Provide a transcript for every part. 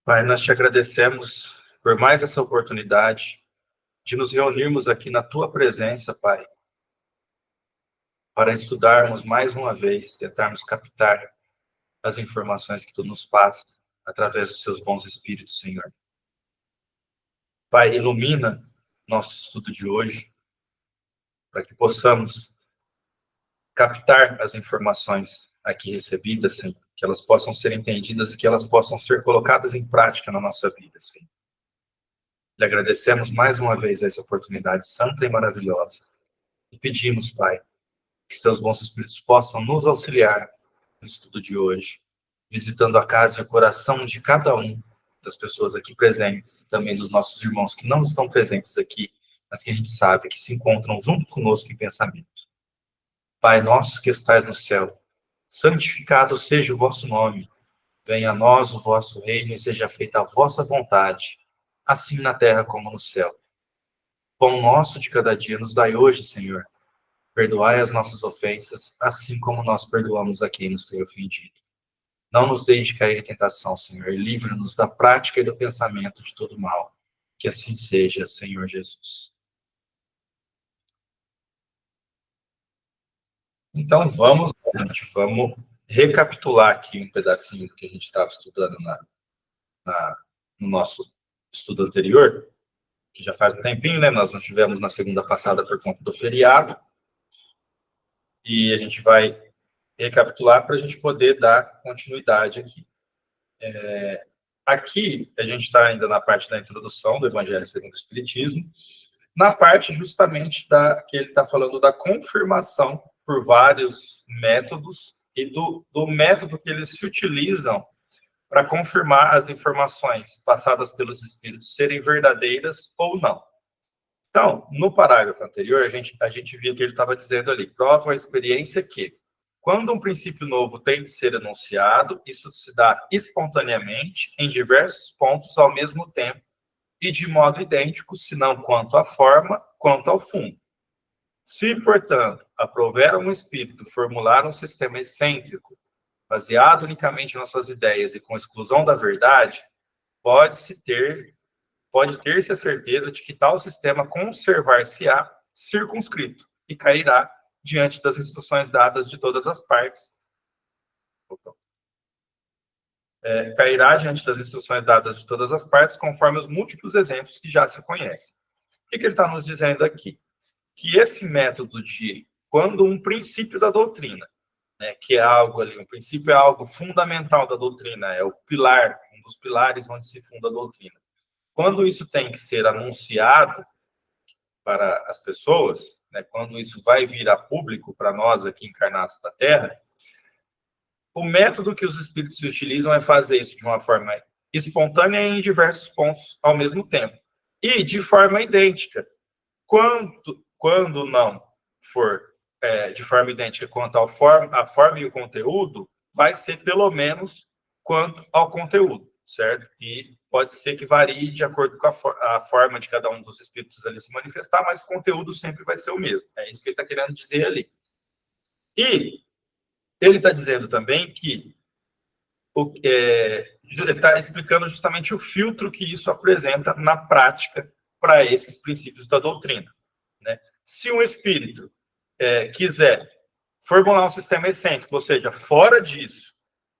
Pai, nós te agradecemos por mais essa oportunidade de nos reunirmos aqui na tua presença, Pai, para estudarmos mais uma vez, tentarmos captar as informações que tu nos passa através dos seus bons espíritos, Senhor. Pai, ilumina nosso estudo de hoje, para que possamos captar as informações aqui recebidas, Senhor, que elas possam ser entendidas e que elas possam ser colocadas em prática na nossa vida, Senhor. Lhe agradecemos mais uma vez essa oportunidade santa e maravilhosa. E pedimos, Pai, que os teus bons espíritos possam nos auxiliar no estudo de hoje, visitando a casa e o coração de cada um das pessoas aqui presentes, e também dos nossos irmãos que não estão presentes aqui, mas que a gente sabe que se encontram junto conosco em pensamento. Pai nosso que estais no céu, santificado seja o vosso nome. Venha a nós o vosso reino e seja feita a vossa vontade, assim na terra como no céu. Pão nosso de cada dia nos dai hoje, Senhor. Perdoai as nossas ofensas, assim como nós perdoamos a quem nos tem ofendido. Não nos deixe cair em tentação, Senhor, e livra-nos da prática e do pensamento de todo mal. Que assim seja, Senhor Jesus. Então vamos recapitular aqui um pedacinho do que a gente estava estudando no nosso estudo anterior, que já faz um tempinho, né? Nós não tivemos na segunda passada por conta do feriado. E a gente vai recapitular para a gente poder dar continuidade aqui. Aqui, a gente está ainda na parte da introdução do Evangelho segundo o Espiritismo, na parte justamente que ele está falando da confirmação por vários métodos e do método que eles se utilizam para confirmar as informações passadas pelos espíritos serem verdadeiras ou não. Então, no parágrafo anterior, a gente viu que ele estava dizendo ali, prova a experiência que, quando um princípio novo tem de ser anunciado, isso se dá espontaneamente em diversos pontos ao mesmo tempo e de modo idêntico, se não quanto à forma, quanto ao fundo. Se, portanto, aprouver um espírito formular um sistema excêntrico, baseado unicamente nas suas ideias e com exclusão da verdade, pode ter-se a certeza de que tal sistema conservar-se-á circunscrito e cairá diante das instruções dadas de todas as partes. Cairá diante das instruções dadas de todas as partes, conforme os múltiplos exemplos que já se conhecem. O que ele está nos dizendo aqui? Que esse método de, quando um princípio da doutrina, né, que é algo ali, um princípio é algo fundamental da doutrina, é o pilar, um dos pilares onde se funda a doutrina. Quando isso tem que ser anunciado para as pessoas, né, quando isso vai vir a público para nós aqui encarnados da Terra, o método que os espíritos utilizam é fazer isso de uma forma espontânea em diversos pontos ao mesmo tempo. E de forma idêntica. Quando não for de forma idêntica quanto à forma e o conteúdo, vai ser pelo menos quanto ao conteúdo, certo? E pode ser que varie de acordo com a forma de cada um dos espíritos ali se manifestar, mas o conteúdo sempre vai ser o mesmo. É isso que ele está querendo dizer ali. E ele está dizendo também que ele está explicando justamente o filtro que isso apresenta na prática para esses princípios da doutrina, né? Se um espírito quiser formular um sistema excêntrico, ou seja, fora disso,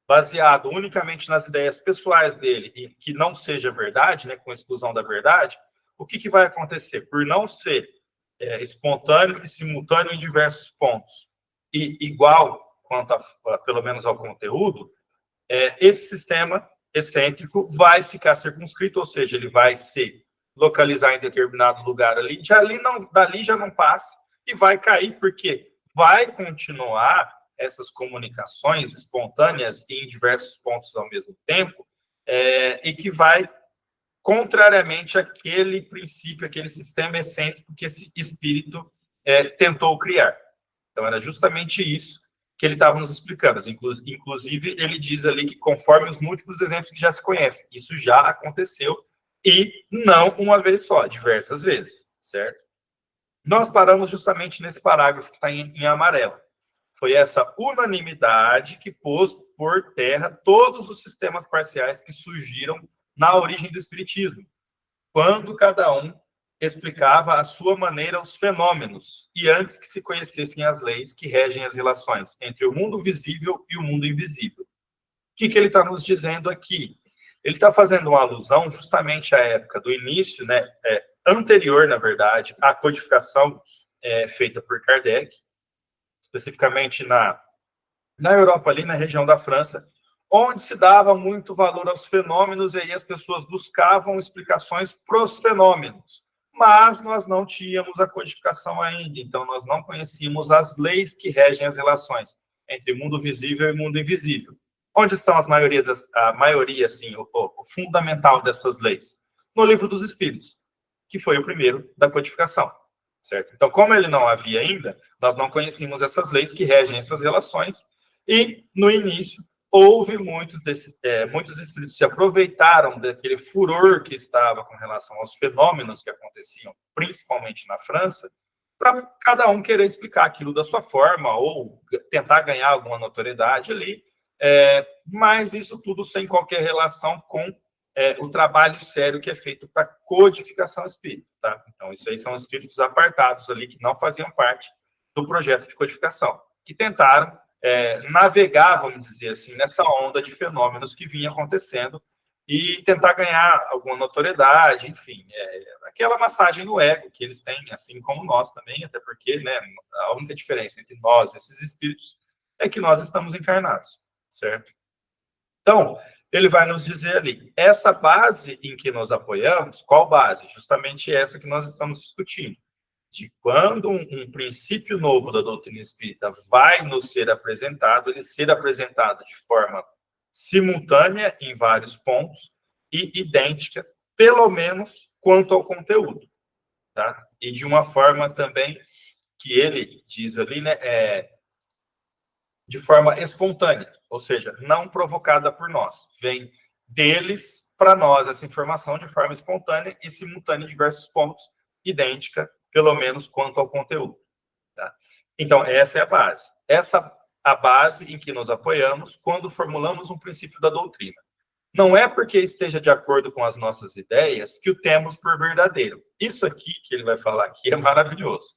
baseado unicamente nas ideias pessoais dele e que não seja verdade, né, com exclusão da verdade, o que vai acontecer? Por não ser espontâneo e simultâneo em diversos pontos e igual quanto pelo menos ao conteúdo, esse sistema excêntrico vai ficar circunscrito, ou seja, ele vai se localizar em determinado lugar ali, dali já não passa e vai cair, porque vai continuar essas comunicações espontâneas em diversos pontos ao mesmo tempo, e que vai contrariamente àquele princípio, aquele sistema excêntrico que esse espírito tentou criar. Então, era justamente isso que ele estava nos explicando. Inclusive, ele diz ali que conforme os múltiplos exemplos que já se conhecem, isso já aconteceu, e não uma vez só, diversas vezes, certo? Nós paramos justamente nesse parágrafo que está em amarelo. Foi essa unanimidade que pôs por terra todos os sistemas parciais que surgiram na origem do Espiritismo, quando cada um explicava à sua maneira os fenômenos, e antes que se conhecessem as leis que regem as relações entre o mundo visível e o mundo invisível. O que ele está nos dizendo aqui? Ele está fazendo uma alusão justamente à época do início, né, anterior, na verdade, à codificação feita por Kardec, especificamente na Europa, ali na região da França, onde se dava muito valor aos fenômenos, e aí as pessoas buscavam explicações para os fenômenos. Mas nós não tínhamos a codificação ainda, então nós não conhecíamos as leis que regem as relações entre mundo visível e mundo invisível. Onde estão a maioria, assim, o fundamental dessas leis? No Livro dos Espíritos, que foi o primeiro da codificação, certo? Então, como ele não havia ainda, nós não conhecíamos essas leis que regem essas relações, e no início houve muitos espíritos se aproveitaram daquele furor que estava com relação aos fenômenos que aconteciam, principalmente na França, para cada um querer explicar aquilo da sua forma ou tentar ganhar alguma notoriedade ali, mas isso tudo sem qualquer relação com o trabalho sério que é feito para codificação espírita, tá? Então, isso aí são espíritos apartados ali que não faziam parte do projeto de codificação, que tentaram navegar, vamos dizer assim, nessa onda de fenômenos que vinha acontecendo e tentar ganhar alguma notoriedade, enfim, aquela massagem no ego que eles têm, assim como nós também, até porque, né, a única diferença entre nós e esses espíritos é que nós estamos encarnados, certo? Então, ele vai nos dizer ali, essa base em que nos apoiamos, qual base? Justamente essa que nós estamos discutindo, de quando um princípio novo da doutrina espírita vai nos ser apresentado, ele ser apresentado de forma simultânea em vários pontos e idêntica, pelo menos quanto ao conteúdo, tá? E de uma forma também que ele diz ali, né, de forma espontânea, ou seja, não provocada por nós. Vem deles para nós essa informação de forma espontânea e simultânea em diversos pontos, idêntica, pelo menos quanto ao conteúdo. Tá? Então, essa é a base. Essa a base em que nos apoiamos quando formulamos um princípio da doutrina. Não é porque esteja de acordo com as nossas ideias que o temos por verdadeiro. Isso aqui que ele vai falar aqui é maravilhoso.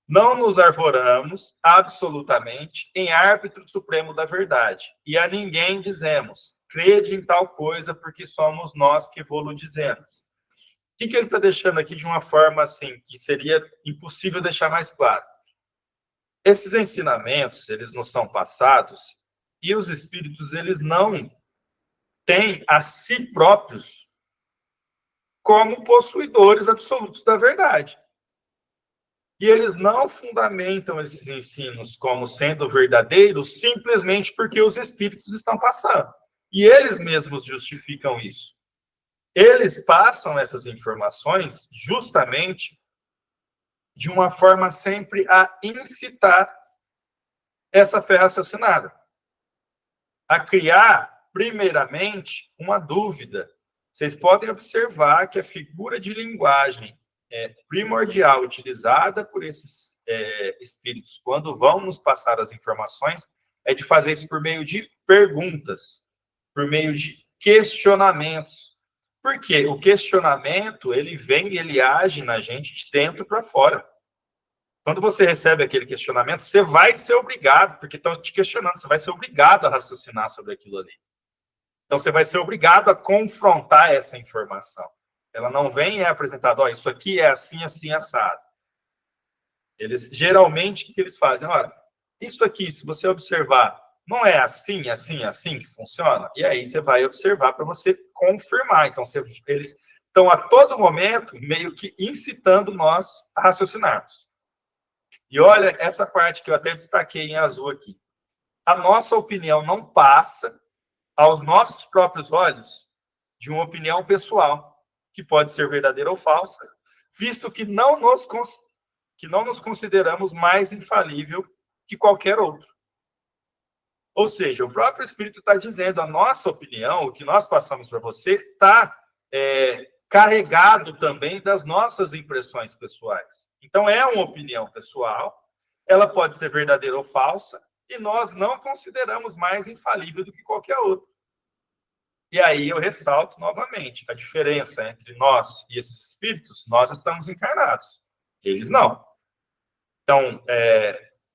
Não nos arvoramos absolutamente em árbitro supremo da verdade, e a ninguém dizemos, crede em tal coisa porque somos nós que vou-lo dizemos. O que ele está deixando aqui de uma forma assim, que seria impossível deixar mais claro? Esses ensinamentos, eles nos são passados, e os espíritos, eles não têm a si próprios como possuidores absolutos da verdade. E eles não fundamentam esses ensinos como sendo verdadeiros simplesmente porque os espíritos estão passando. E eles mesmos justificam isso. Eles passam essas informações justamente de uma forma sempre a incitar essa fé raciocinada, a criar, primeiramente, uma dúvida. Vocês podem observar que a figura de linguagem primordial utilizada por esses espíritos quando vão nos passar as informações é de fazer isso por meio de perguntas, por meio de questionamentos. Porque o questionamento, ele vem e ele age na gente de dentro para fora. Quando você recebe aquele questionamento, você vai ser obrigado, porque estão te questionando, você vai ser obrigado a raciocinar sobre aquilo ali. Então, você vai ser obrigado a confrontar essa informação. Ela não vem e é apresentada, isso aqui é assim, assim, assado. Eles, geralmente, o que eles fazem? Olha, isso aqui, se você observar, não é assim, assim, assim que funciona? E aí você vai observar para você confirmar. Então, eles estão a todo momento meio que incitando nós a raciocinarmos. E olha essa parte que eu até destaquei em azul aqui. A nossa opinião não passa aos nossos próprios olhos de uma opinião pessoal, que pode ser verdadeira ou falsa, visto que não nos consideramos mais infalível que qualquer outro. Ou seja, o próprio Espírito está dizendo, a nossa opinião, o que nós passamos para você, está carregado também das nossas impressões pessoais. Então, é uma opinião pessoal, ela pode ser verdadeira ou falsa, e nós não consideramos mais infalível do que qualquer outro. E aí eu ressalto novamente a diferença entre nós e esses espíritos. Nós estamos encarnados, eles não. Então,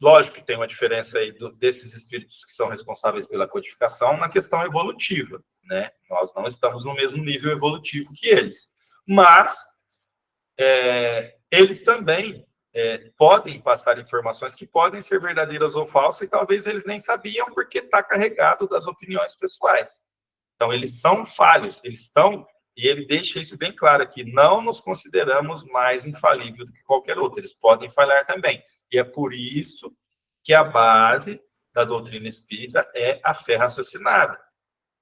lógico que tem uma diferença aí desses espíritos que são responsáveis pela codificação na questão evolutiva, né? Nós não estamos no mesmo nível evolutivo que eles. Mas eles também podem passar informações que podem ser verdadeiras ou falsas e talvez eles nem sabiam porque está carregado das opiniões pessoais. Então, eles são falhos, eles estão... E ele deixa isso bem claro aqui, não nos consideramos mais infalível do que qualquer outro, eles podem falhar também. E é por isso que a base da doutrina espírita é a fé raciocinada.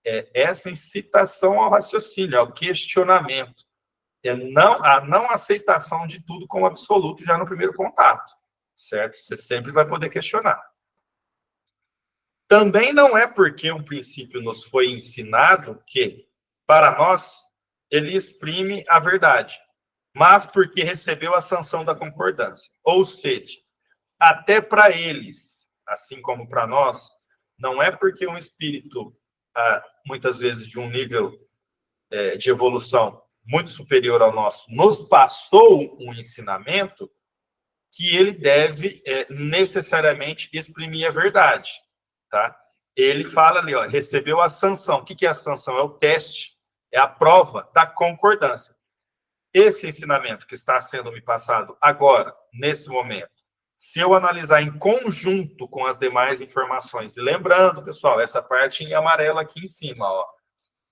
É essa incitação ao raciocínio, ao questionamento. A não aceitação de tudo como absoluto já no primeiro contato, certo? Você sempre vai poder questionar. Também não é porque um princípio nos foi ensinado que, para nós, ele exprime a verdade, mas porque recebeu a sanção da concordância. Ou seja, até para eles, assim como para nós, não é porque um espírito, muitas vezes de um nível de evolução muito superior ao nosso, nos passou um ensinamento que ele deve necessariamente exprimir a verdade, tá? Ele fala ali, ó, recebeu a sanção. O que é a sanção? É o teste, é a prova da concordância. Esse ensinamento que está sendo me passado agora, nesse momento, se eu analisar em conjunto com as demais informações, e lembrando, pessoal, essa parte em amarelo aqui em cima, ó,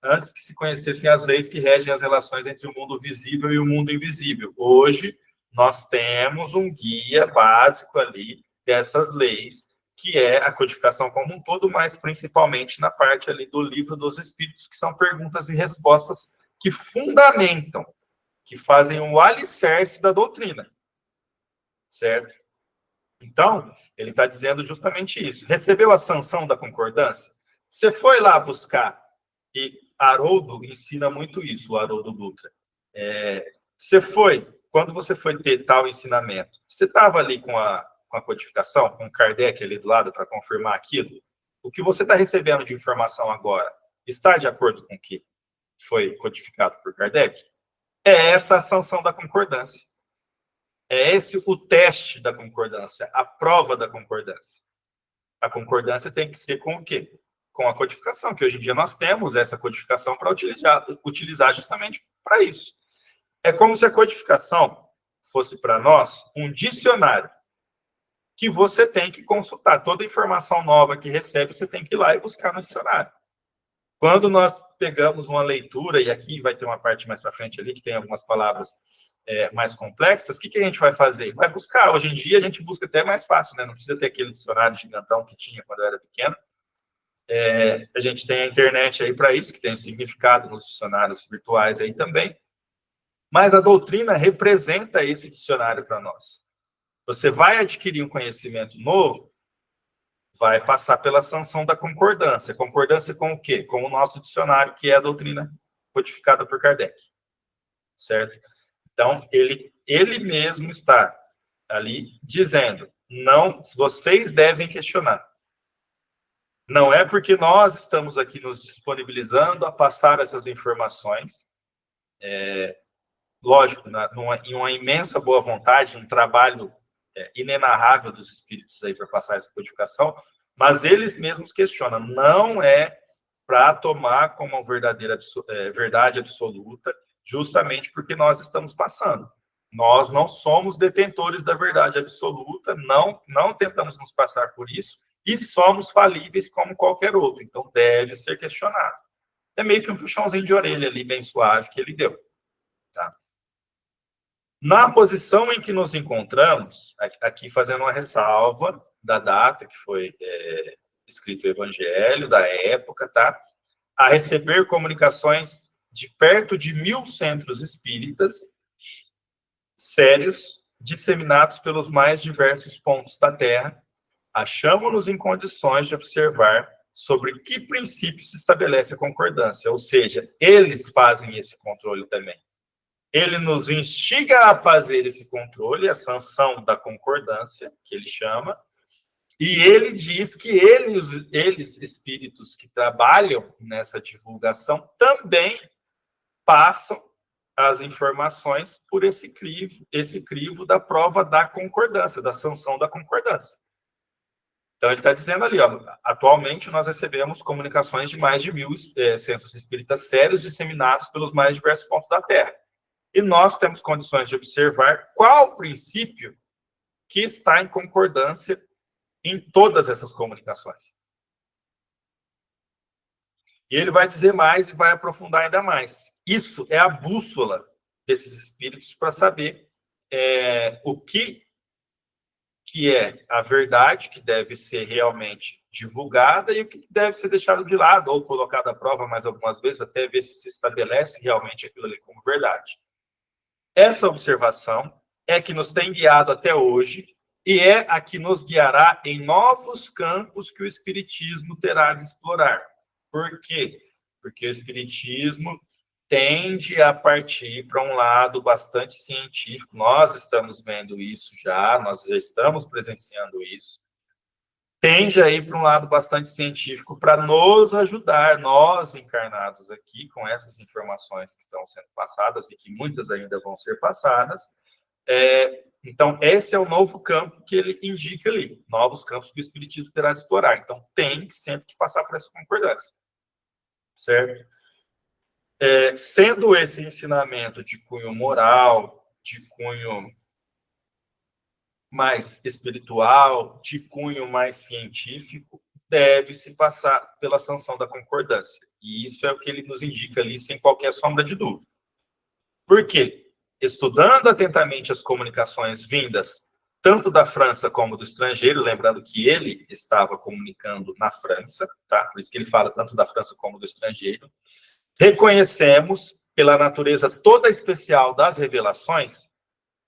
antes que se conhecessem as leis que regem as relações entre o mundo visível e o mundo invisível. Hoje, nós temos um guia básico ali dessas leis, que é a codificação como um todo, mas principalmente na parte ali do Livro dos Espíritos, que são perguntas e respostas que fundamentam, que fazem o alicerce da doutrina, certo? Então, ele está dizendo justamente isso. Recebeu a sanção da concordância? Você foi lá buscar, e Haroldo ensina muito isso, o Haroldo Dutra. Quando você foi ter tal ensinamento, você estava ali com a codificação, com o Kardec ali do lado para confirmar aquilo? O que você está recebendo de informação agora está de acordo com o que foi codificado por Kardec? É essa a sanção da concordância. É esse o teste da concordância, a prova da concordância. A concordância tem que ser com o quê? Com a codificação, que hoje em dia nós temos essa codificação para utilizar justamente para isso. É como se a codificação fosse para nós um dicionário que você tem que consultar. Toda informação nova que recebe, você tem que ir lá e buscar no dicionário. Quando nós pegamos uma leitura, e aqui vai ter uma parte mais para frente ali, que tem algumas palavras mais complexas, o que a gente vai fazer? Vai buscar. Hoje em dia, a gente busca até mais fácil, né? Não precisa ter aquele dicionário gigantão que tinha quando eu era pequeno. A gente tem a internet aí para isso, que tem o significado nos dicionários virtuais aí também. Mas a doutrina representa esse dicionário para nós. Você vai adquirir um conhecimento novo, vai passar pela sanção da concordância. Concordância com o quê? Com o nosso dicionário, que é a doutrina codificada por Kardec. Certo? Então, ele mesmo está ali dizendo, não, vocês devem questionar. Não é porque nós estamos aqui nos disponibilizando a passar essas informações, lógico, em uma imensa boa vontade, um trabalho inenarrável dos espíritos aí para passar essa codificação, mas eles mesmos questionam, não é para tomar como uma verdade absoluta, justamente porque nós estamos passando. Nós não somos detentores da verdade absoluta, não tentamos nos passar por isso, e somos falíveis como qualquer outro. Então, deve ser questionado. É meio que um puxãozinho de orelha ali, bem suave, que ele deu. Tá? Na posição em que nos encontramos, aqui fazendo uma ressalva da data que foi escrito o Evangelho, da época, tá? A receber comunicações de perto de 1000 centros espíritas sérios, disseminados pelos mais diversos pontos da Terra, achamos-nos em condições de observar sobre que princípio se estabelece a concordância, ou seja, eles fazem esse controle também. Ele nos instiga a fazer esse controle, a sanção da concordância, que ele chama, E ele diz que eles, espíritos que trabalham nessa divulgação, também passam as informações por esse crivo da prova da concordância, da sanção da concordância. Então, ele está dizendo ali, ó, atualmente nós recebemos comunicações de mais de 1.000 centros espíritas sérios disseminados pelos mais diversos pontos da Terra. E nós temos condições de observar qual princípio que está em concordância em todas essas comunicações. E ele vai dizer mais e vai aprofundar ainda mais. Isso é a bússola desses espíritos para saber o que é a verdade que deve ser realmente divulgada e o que deve ser deixado de lado ou colocado à prova mais algumas vezes até ver se estabelece realmente aquilo ali como verdade. Essa observação é que nos tem guiado até hoje e é a que nos guiará em novos campos que o Espiritismo terá de explorar. Por quê? Porque o Espiritismo tende a partir para um lado bastante científico. Nós estamos vendo isso já, nós já estamos presenciando isso. Tende a ir para um lado bastante científico para nos ajudar, nós encarnados aqui, com essas informações que estão sendo passadas e que muitas ainda vão ser passadas. Então, esse é o novo campo que ele indica ali, novos campos que o Espiritismo terá de explorar. Então, tem sempre que passar por essa concordância, certo? Sendo esse ensinamento de cunho moral, de cunho mais espiritual, de cunho mais científico, deve-se passar pela sanção da concordância. E isso é o que ele nos indica ali, sem qualquer sombra de dúvida. Por quê? Estudando atentamente as comunicações vindas tanto da França como do estrangeiro, lembrando que ele estava comunicando na França, tá? Por isso que ele fala tanto da França como do estrangeiro, reconhecemos, pela natureza toda especial das revelações,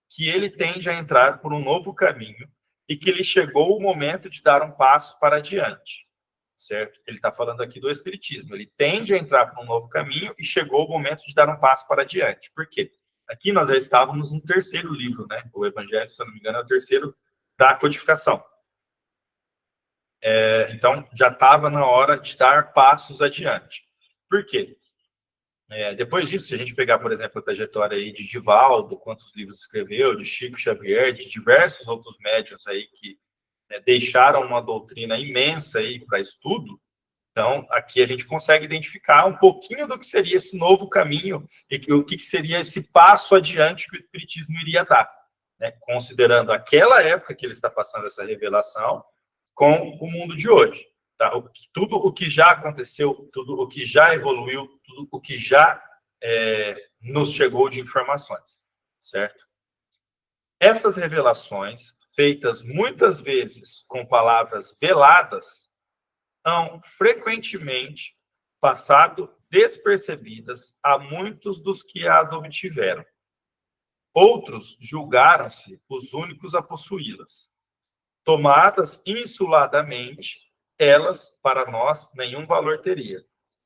que ele tende a entrar por um novo caminho e que lhe chegou o momento de dar um passo para adiante, certo? Ele está falando aqui do Espiritismo. Ele tende a entrar por um novo caminho e chegou o momento de dar um passo para adiante. Por quê? Aqui nós já estávamos no terceiro livro, né? O Evangelho, se eu não me engano, é o terceiro da codificação. Então, já estava na hora de dar passos adiante. Por quê? Depois disso, se a gente pegar, por exemplo, a trajetória aí de Divaldo, quantos livros escreveu, de Chico Xavier, de diversos outros médiuns aí que deixaram uma doutrina imensa aí para estudo, então, aqui a gente consegue identificar um pouquinho do que seria esse novo caminho e o que seria esse passo adiante que o Espiritismo iria dar, né? Considerando aquela época que ele está passando essa revelação com o mundo de hoje. Tá? Tudo o que já aconteceu, tudo o que já evoluiu, tudo o que já nos chegou de informações, certo? Essas revelações, feitas muitas vezes com palavras veladas, são frequentemente passado despercebidas a muitos dos que as obtiveram. Outros julgaram-se os únicos a possuí-las. Tomadas insuladamente, elas, para nós, nenhum valor teria.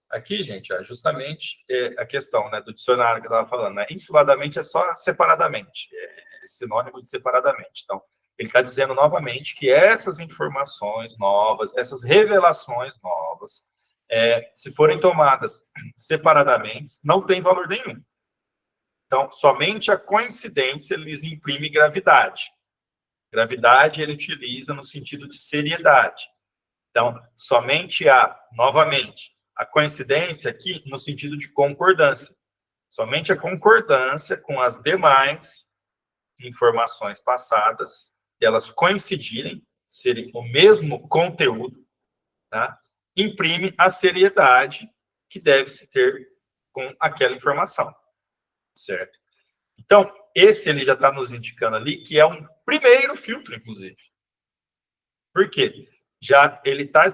Aqui, gente, justamente a questão, né, do dicionário que eu estava falando, né? Insuladamente é só separadamente, é sinônimo de separadamente. Então, ele está dizendo novamente que essas informações novas, essas revelações novas, se forem tomadas separadamente, não tem valor nenhum. Então, somente a coincidência lhes imprime gravidade. Gravidade ele utiliza no sentido de seriedade. Então, somente novamente, a coincidência aqui no sentido de concordância. Somente a concordância com as demais informações passadas, elas coincidirem, serem o mesmo conteúdo, tá? Imprime a seriedade que deve se ter com aquela informação, certo? Então, esse ele já está nos indicando ali que é um primeiro filtro, inclusive. Por quê? Já ele está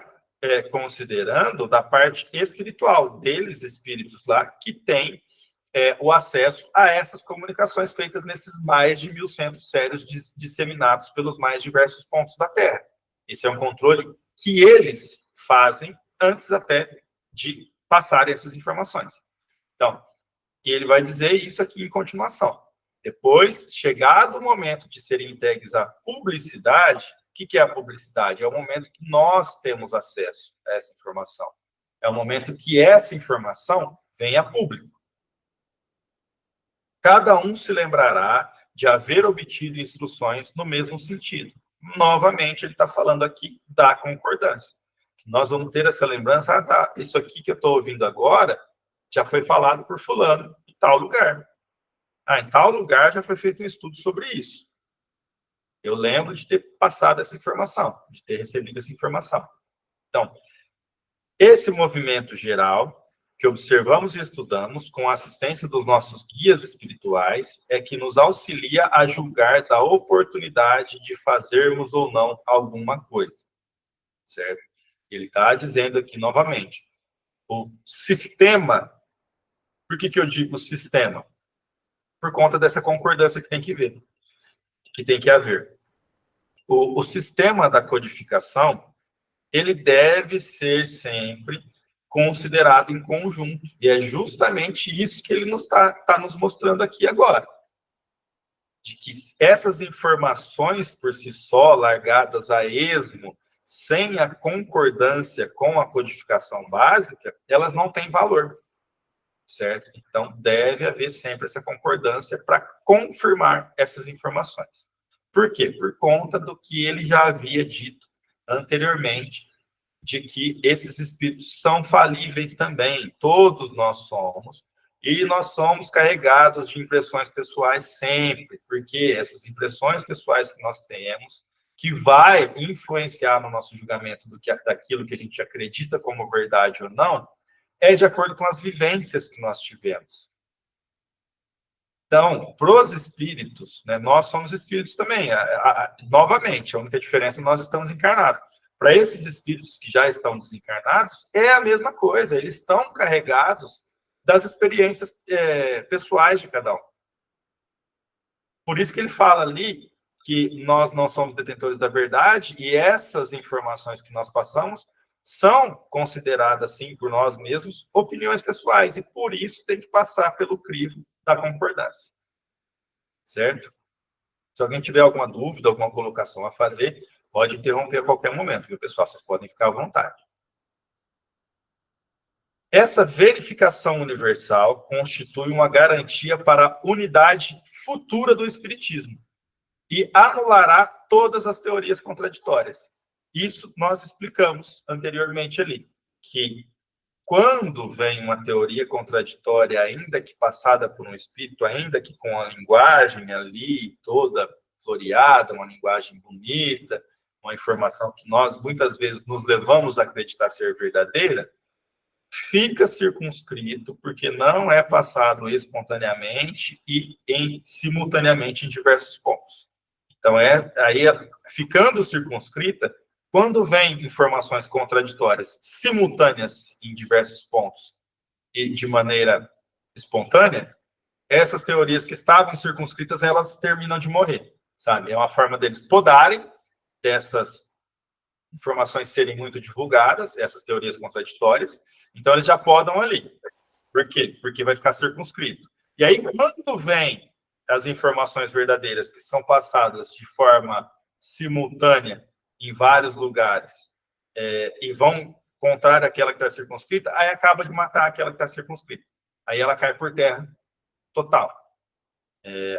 considerando da parte espiritual deles, espíritos lá, que têm o acesso a essas comunicações feitas nesses mais de 1.000 centros sérios disseminados pelos mais diversos pontos da Terra. Esse é um controle que eles fazem antes até de passar essas informações. Então, e ele vai dizer isso aqui em continuação. Depois, chegado o momento de serem entregues à publicidade, que é a publicidade? É o momento que nós temos acesso a essa informação. É o momento que essa informação vem a público. Cada um se lembrará de haver obtido instruções no mesmo sentido. Novamente, ele está falando aqui da concordância. Nós vamos ter essa lembrança, tá, isso aqui que eu estou ouvindo agora já foi falado por fulano em tal lugar. Em tal lugar já foi feito um estudo sobre isso. Eu lembro de ter passado essa informação, de ter recebido essa informação. Então, esse movimento geral que observamos e estudamos com a assistência dos nossos guias espirituais é que nos auxilia a julgar da oportunidade de fazermos ou não alguma coisa, certo? Ele está dizendo aqui novamente, o sistema, por que eu digo sistema? Por conta dessa concordância que tem que ver, que tem que haver. O sistema da codificação, ele deve ser sempre considerado em conjunto. E é justamente isso que ele está nos mostrando aqui agora. De que essas informações por si só, largadas a esmo, sem a concordância com a codificação básica, elas não têm valor. Certo? Então, deve haver sempre essa concordância para confirmar essas informações. Por quê? Por conta do que ele já havia dito anteriormente, de que esses espíritos são falíveis também, todos nós somos, e nós somos carregados de impressões pessoais sempre, porque essas impressões pessoais que nós temos, que vai influenciar no nosso julgamento daquilo que a gente acredita como verdade ou não, é de acordo com as vivências que nós tivemos. Então, para os espíritos, né, nós somos espíritos também. Novamente, a única diferença é que nós estamos encarnados. Para esses espíritos que já estão desencarnados, é a mesma coisa. Eles estão carregados das experiências pessoais de cada um. Por isso que ele fala ali que nós não somos detentores da verdade e essas informações que nós passamos são consideradas, sim, por nós mesmos, opiniões pessoais, e por isso tem que passar pelo crivo da concordância. Certo? Se alguém tiver alguma dúvida, alguma colocação a fazer, pode interromper a qualquer momento, viu, pessoal? Vocês podem ficar à vontade. Essa verificação universal constitui uma garantia para a unidade futura do Espiritismo e anulará todas as teorias contraditórias. Isso nós explicamos anteriormente ali, que quando vem uma teoria contraditória, ainda que passada por um espírito, ainda que com a linguagem ali toda floreada, uma linguagem bonita, uma informação que nós muitas vezes nos levamos a acreditar ser verdadeira, fica circunscrito porque não é passado espontaneamente e simultaneamente em diversos pontos. Então, ficando circunscrita, quando vem informações contraditórias simultâneas em diversos pontos e de maneira espontânea, essas teorias que estavam circunscritas, elas terminam de morrer, sabe? É uma forma deles podarem dessas informações serem muito divulgadas, essas teorias contraditórias, então eles já podam ali. Por quê? Porque vai ficar circunscrito. E aí, quando vem as informações verdadeiras que são passadas de forma simultânea em vários lugares e vão contar aquela que está circunscrita, aí acaba de matar aquela que está circunscrita. Aí ela cai por terra total.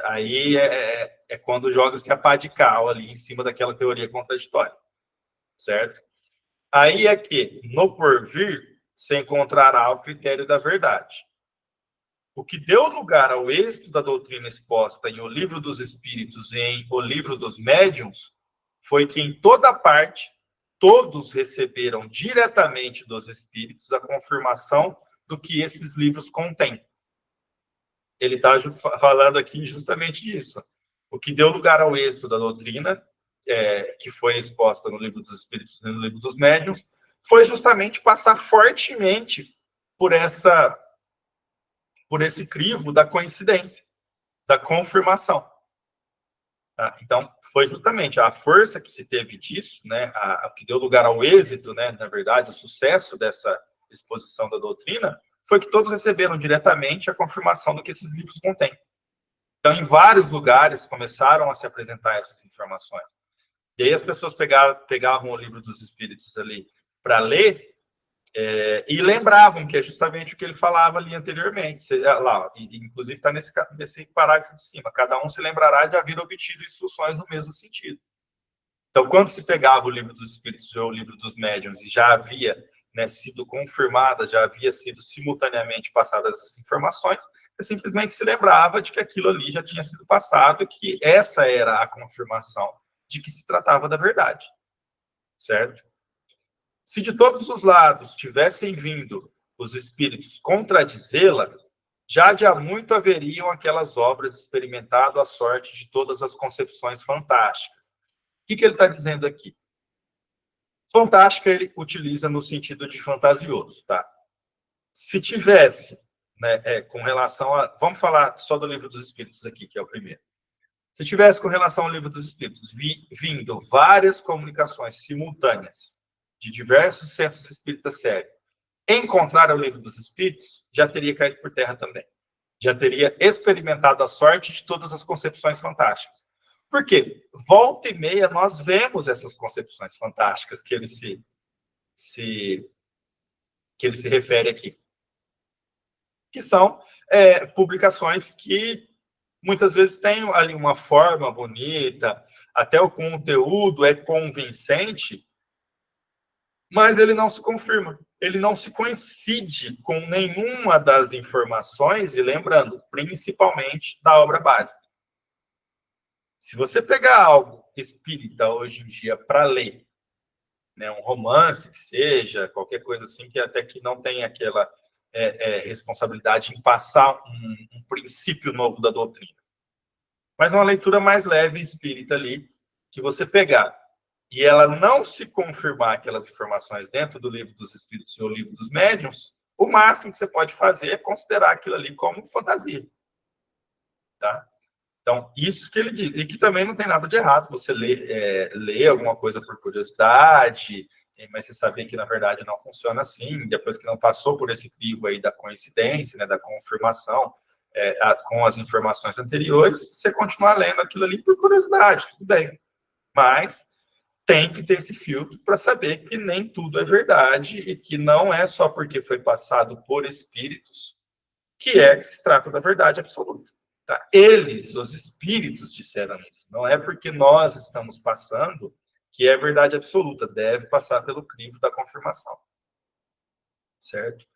Aí é quando joga-se a pá de cal ali em cima daquela teoria contraditória. Certo? Aí é que, no porvir, se encontrará o critério da verdade. O que deu lugar ao êxito da doutrina exposta em O Livro dos Espíritos e em O Livro dos Médiuns foi que, em toda parte, todos receberam diretamente dos espíritos a confirmação do que esses livros contêm. Ele está falando aqui justamente disso. O que deu lugar ao êxito da doutrina, que foi exposta no Livro dos Espíritos e no Livro dos Médiuns, foi justamente passar fortemente por esse crivo da coincidência, da confirmação. Tá? Então, foi justamente a força que se teve disso, né, que deu lugar ao êxito, né, na verdade, o sucesso dessa exposição da doutrina, foi que todos receberam diretamente a confirmação do que esses livros contêm. Então, em vários lugares começaram a se apresentar essas informações. E aí as pessoas pegavam o livro dos Espíritos ali para ler, e lembravam que é justamente o que ele falava ali anteriormente. Lá, inclusive está nesse parágrafo de cima. Cada um se lembrará de haver obtido instruções no mesmo sentido. Então, quando se pegava o livro dos Espíritos ou o livro dos Médiuns e já havia, né, sido confirmada, já havia sido simultaneamente passadas essas informações, você simplesmente se lembrava de que aquilo ali já tinha sido passado e que essa era a confirmação de que se tratava da verdade. Certo? Se de todos os lados tivessem vindo os espíritos contradizê-la, já de há muito haveriam aquelas obras experimentado a sorte de todas as concepções fantásticas. O que ele está dizendo aqui? Fantástica ele utiliza no sentido de fantasioso, tá? Se tivesse, né, com relação a... Vamos falar só do Livro dos Espíritos aqui, que é o primeiro. Se tivesse com relação ao Livro dos Espíritos vindo várias comunicações simultâneas de diversos centros espíritas sérios, encontrar o Livro dos Espíritos, já teria caído por terra também. Já teria experimentado a sorte de todas as concepções fantásticas. Por quê? Volta e meia nós vemos essas concepções fantásticas que ele se refere aqui. Que são publicações que muitas vezes têm ali uma forma bonita, até o conteúdo é convincente, mas ele não se confirma, ele não se coincide com nenhuma das informações, e lembrando, principalmente da obra básica. Se você pegar algo espírita hoje em dia para ler, né, um romance que seja, qualquer coisa assim, que até que não tem aquela responsabilidade em passar um princípio novo da doutrina, mas uma leitura mais leve espírita ali, que você pegar e ela não se confirmar aquelas informações dentro do Livro dos Espíritos ou Livro dos Médiuns, o máximo que você pode fazer é considerar aquilo ali como fantasia. Tá? Então, isso que ele diz. E que também não tem nada de errado você ler alguma coisa por curiosidade, mas você saber que, na verdade, não funciona assim, depois que não passou por esse crivo aí da coincidência, né, da confirmação com as informações anteriores, você continuar lendo aquilo ali por curiosidade, tudo bem. Mas tem que ter esse filtro para saber que nem tudo é verdade e que não é só porque foi passado por espíritos que se trata da verdade absoluta. Tá? Eles, os espíritos, disseram isso. Não é porque nós estamos passando que é verdade absoluta. Deve passar pelo crivo da confirmação. Certo?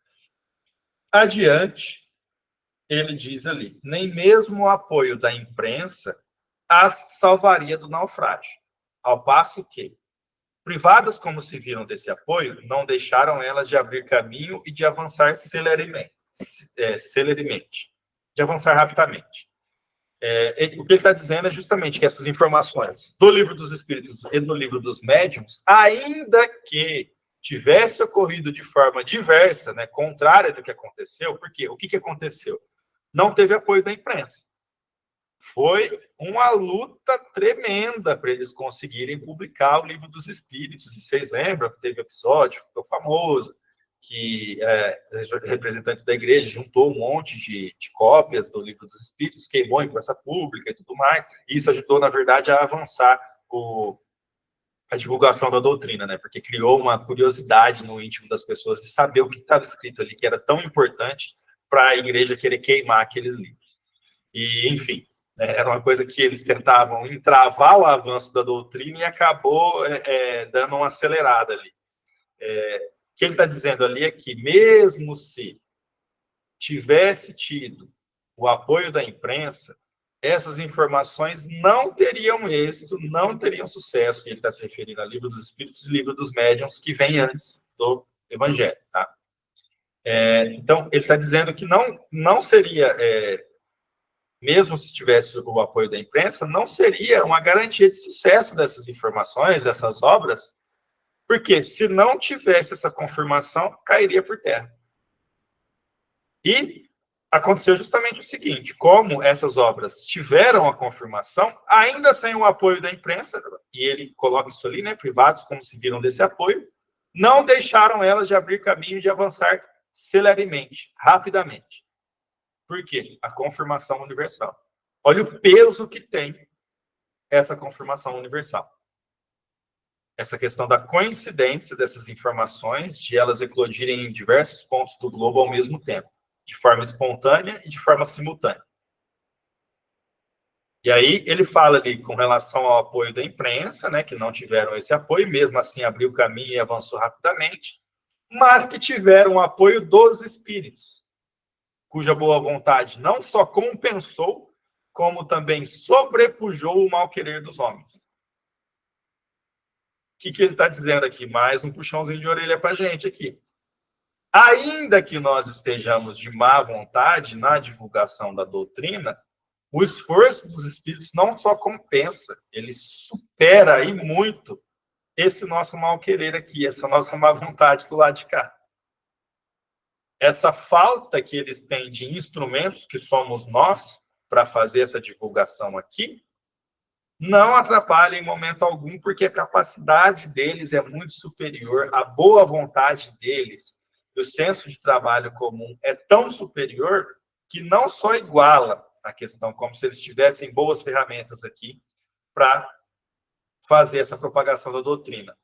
Adiante, ele diz ali, nem mesmo o apoio da imprensa as salvaria do naufrágio. Ao passo que, privadas como se viram desse apoio, não deixaram elas de abrir caminho e de avançar celeremente, de avançar rapidamente. O que ele está dizendo é justamente que essas informações do Livro dos Espíritos e do Livro dos Médiuns, ainda que tivesse ocorrido de forma diversa, né, contrária do que aconteceu, porque o que aconteceu? Não teve apoio da imprensa. Foi uma luta tremenda para eles conseguirem publicar o Livro dos Espíritos. E vocês lembram que teve episódio, ficou famoso, que representantes da igreja juntou um monte de cópias do Livro dos Espíritos, queimou em praça pública e tudo mais. E isso ajudou, na verdade, a avançar a divulgação da doutrina, né? Porque criou uma curiosidade no íntimo das pessoas de saber o que estava escrito ali, que era tão importante para a igreja querer queimar aqueles livros. E, enfim, era uma coisa que eles tentavam entravar o avanço da doutrina e acabou dando uma acelerada ali. O que ele está dizendo ali é que, mesmo se tivesse tido o apoio da imprensa, essas informações não teriam êxito, não teriam sucesso. E ele está se referindo ao Livro dos Espíritos e Livro dos Médiuns, que vem antes do Evangelho. Tá? Então, ele está dizendo que não seria... mesmo se tivesse o apoio da imprensa, não seria uma garantia de sucesso dessas informações, dessas obras, porque se não tivesse essa confirmação, cairia por terra. E aconteceu justamente o seguinte, como essas obras tiveram a confirmação, ainda sem o apoio da imprensa, e ele coloca isso ali, né, privados, como se viram desse apoio, não deixaram elas de abrir caminho e de avançar celeremente, rapidamente. Por quê? A confirmação universal. Olha o peso que tem essa confirmação universal. essa questão da coincidência dessas informações, de elas eclodirem em diversos pontos do globo ao mesmo tempo, de forma espontânea e de forma simultânea. E aí ele fala ali com relação ao apoio da imprensa, né, que não tiveram esse apoio, mesmo assim abriu o caminho e avançou rapidamente, mas que tiveram o apoio dos espíritos, cuja boa vontade não só compensou, como também sobrepujou o mal-querer dos homens. O que ele está dizendo aqui? Mais um puxãozinho de orelha para a gente aqui. Ainda que nós estejamos de má vontade na divulgação da doutrina, o esforço dos espíritos não só compensa, ele supera aí muito esse nosso mal-querer aqui, essa nossa má vontade do lado de cá. Essa falta que eles têm de instrumentos, que somos nós, para fazer essa divulgação aqui, não atrapalha em momento algum, porque a capacidade deles é muito superior, a boa vontade deles, e o senso de trabalho comum é tão superior que não só iguala a questão, como se eles tivessem boas ferramentas aqui para fazer essa propagação da doutrina,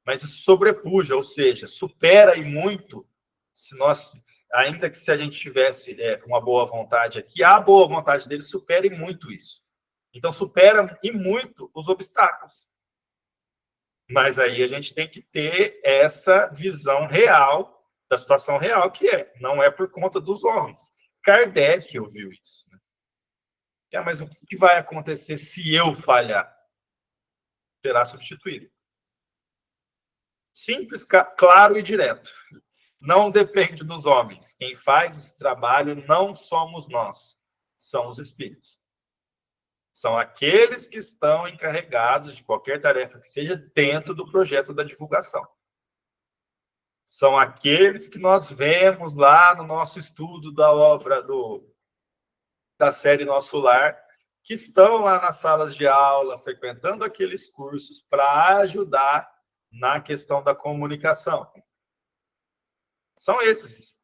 mas isso sobrepuja, ou seja, supera e muito, se nós, ainda que se a gente tivesse uma boa vontade aqui, a boa vontade deles supera e muito isso. Então, supera e muito os obstáculos. Mas aí a gente tem que ter essa visão real, da situação real, que não é por conta dos homens. Kardec ouviu isso. Né? Mas o que vai acontecer se eu falhar? Será substituído. Simples, claro e direto. Não depende dos homens. Quem faz esse trabalho não somos nós, são os espíritos. São aqueles que estão encarregados de qualquer tarefa que seja dentro do projeto da divulgação. São aqueles que nós vemos lá no nosso estudo da obra da série Nosso Lar, que estão lá nas salas de aula, frequentando aqueles cursos para ajudar na questão da comunicação. São esses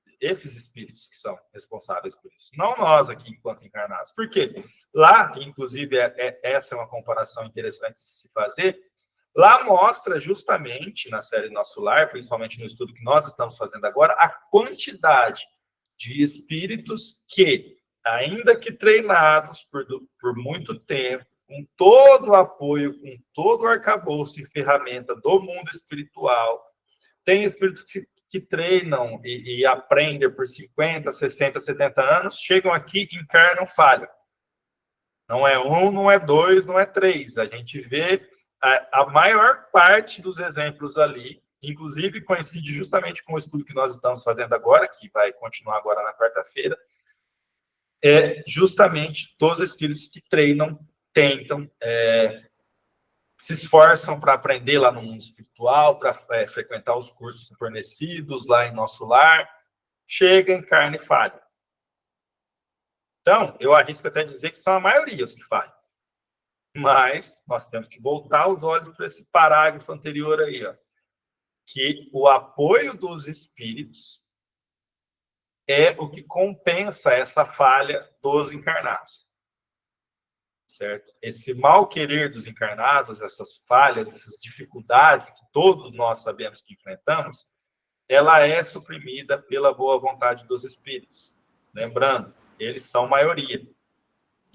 espíritos que são responsáveis por isso. Não nós aqui, enquanto encarnados. Por quê? Lá, inclusive, essa é uma comparação interessante de se fazer, lá mostra justamente, na série Nosso Lar, principalmente no estudo que nós estamos fazendo agora, a quantidade de espíritos que, ainda que treinados por muito tempo, com todo o apoio, com todo o arcabouço e ferramenta do mundo espiritual, tem espíritos que treinam e aprendem por 50, 60, 70 anos, chegam aqui, encarnam, falham. Não é um, não é dois, não é três. A gente vê a maior parte dos exemplos ali, inclusive coincide justamente com o estudo que nós estamos fazendo agora, que vai continuar agora na quarta-feira, é justamente todos os espíritos que treinam, tentam, se esforçam para aprender lá no mundo espiritual, para frequentar os cursos fornecidos lá em Nosso Lar, chega, encarna e falha. Então, eu arrisco até dizer que são a maioria os que falham. Mas nós temos que voltar os olhos para esse parágrafo anterior aí, ó, que o apoio dos espíritos é o que compensa essa falha dos encarnados. Certo? Esse mal-querer dos encarnados, essas falhas, essas dificuldades que todos nós sabemos que enfrentamos, ela é suprimida pela boa vontade dos espíritos. Lembrando, eles são maioria.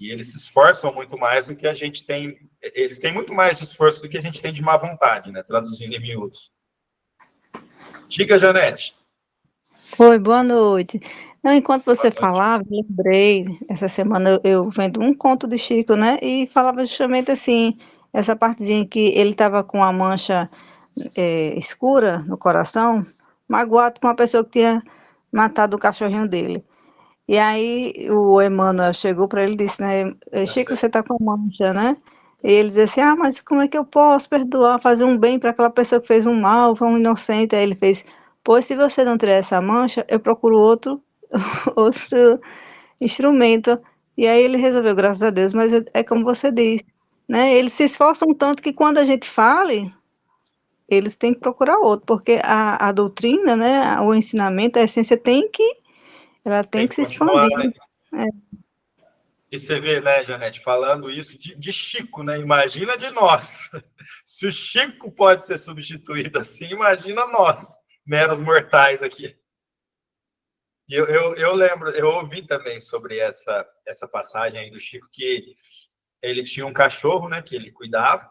E eles se esforçam muito mais do que a gente tem. Eles têm muito mais esforço do que a gente tem de má vontade, né? Traduzindo em miúdos. Diga, Janete. Oi, boa noite. Não, enquanto você falava, lembrei, essa semana eu vendo um conto de Chico, né? E falava justamente assim, essa partezinha que ele estava com a mancha escura no coração, magoado com uma pessoa que tinha matado o cachorrinho dele. E aí o Emmanuel chegou para ele e disse, né? Chico, você está com mancha, né? E ele disse assim, mas como é que eu posso perdoar, fazer um bem para aquela pessoa que fez um mal, foi um inocente? Aí ele fez, pois se você não tiver essa mancha, eu procuro outro instrumento. E aí ele resolveu, graças a Deus, mas é como você disse, né? Eles se esforçam tanto que quando a gente fale, eles têm que procurar outro, porque a doutrina, né, o ensinamento, a essência ela tem que se expandir. Né? E você vê, né, Janete, falando isso de Chico, né? Imagina de nós. Se o Chico pode ser substituído assim, imagina nós, meros mortais aqui. E eu lembro, eu ouvi também sobre essa passagem aí do Chico, que ele tinha um cachorro, né, que ele cuidava,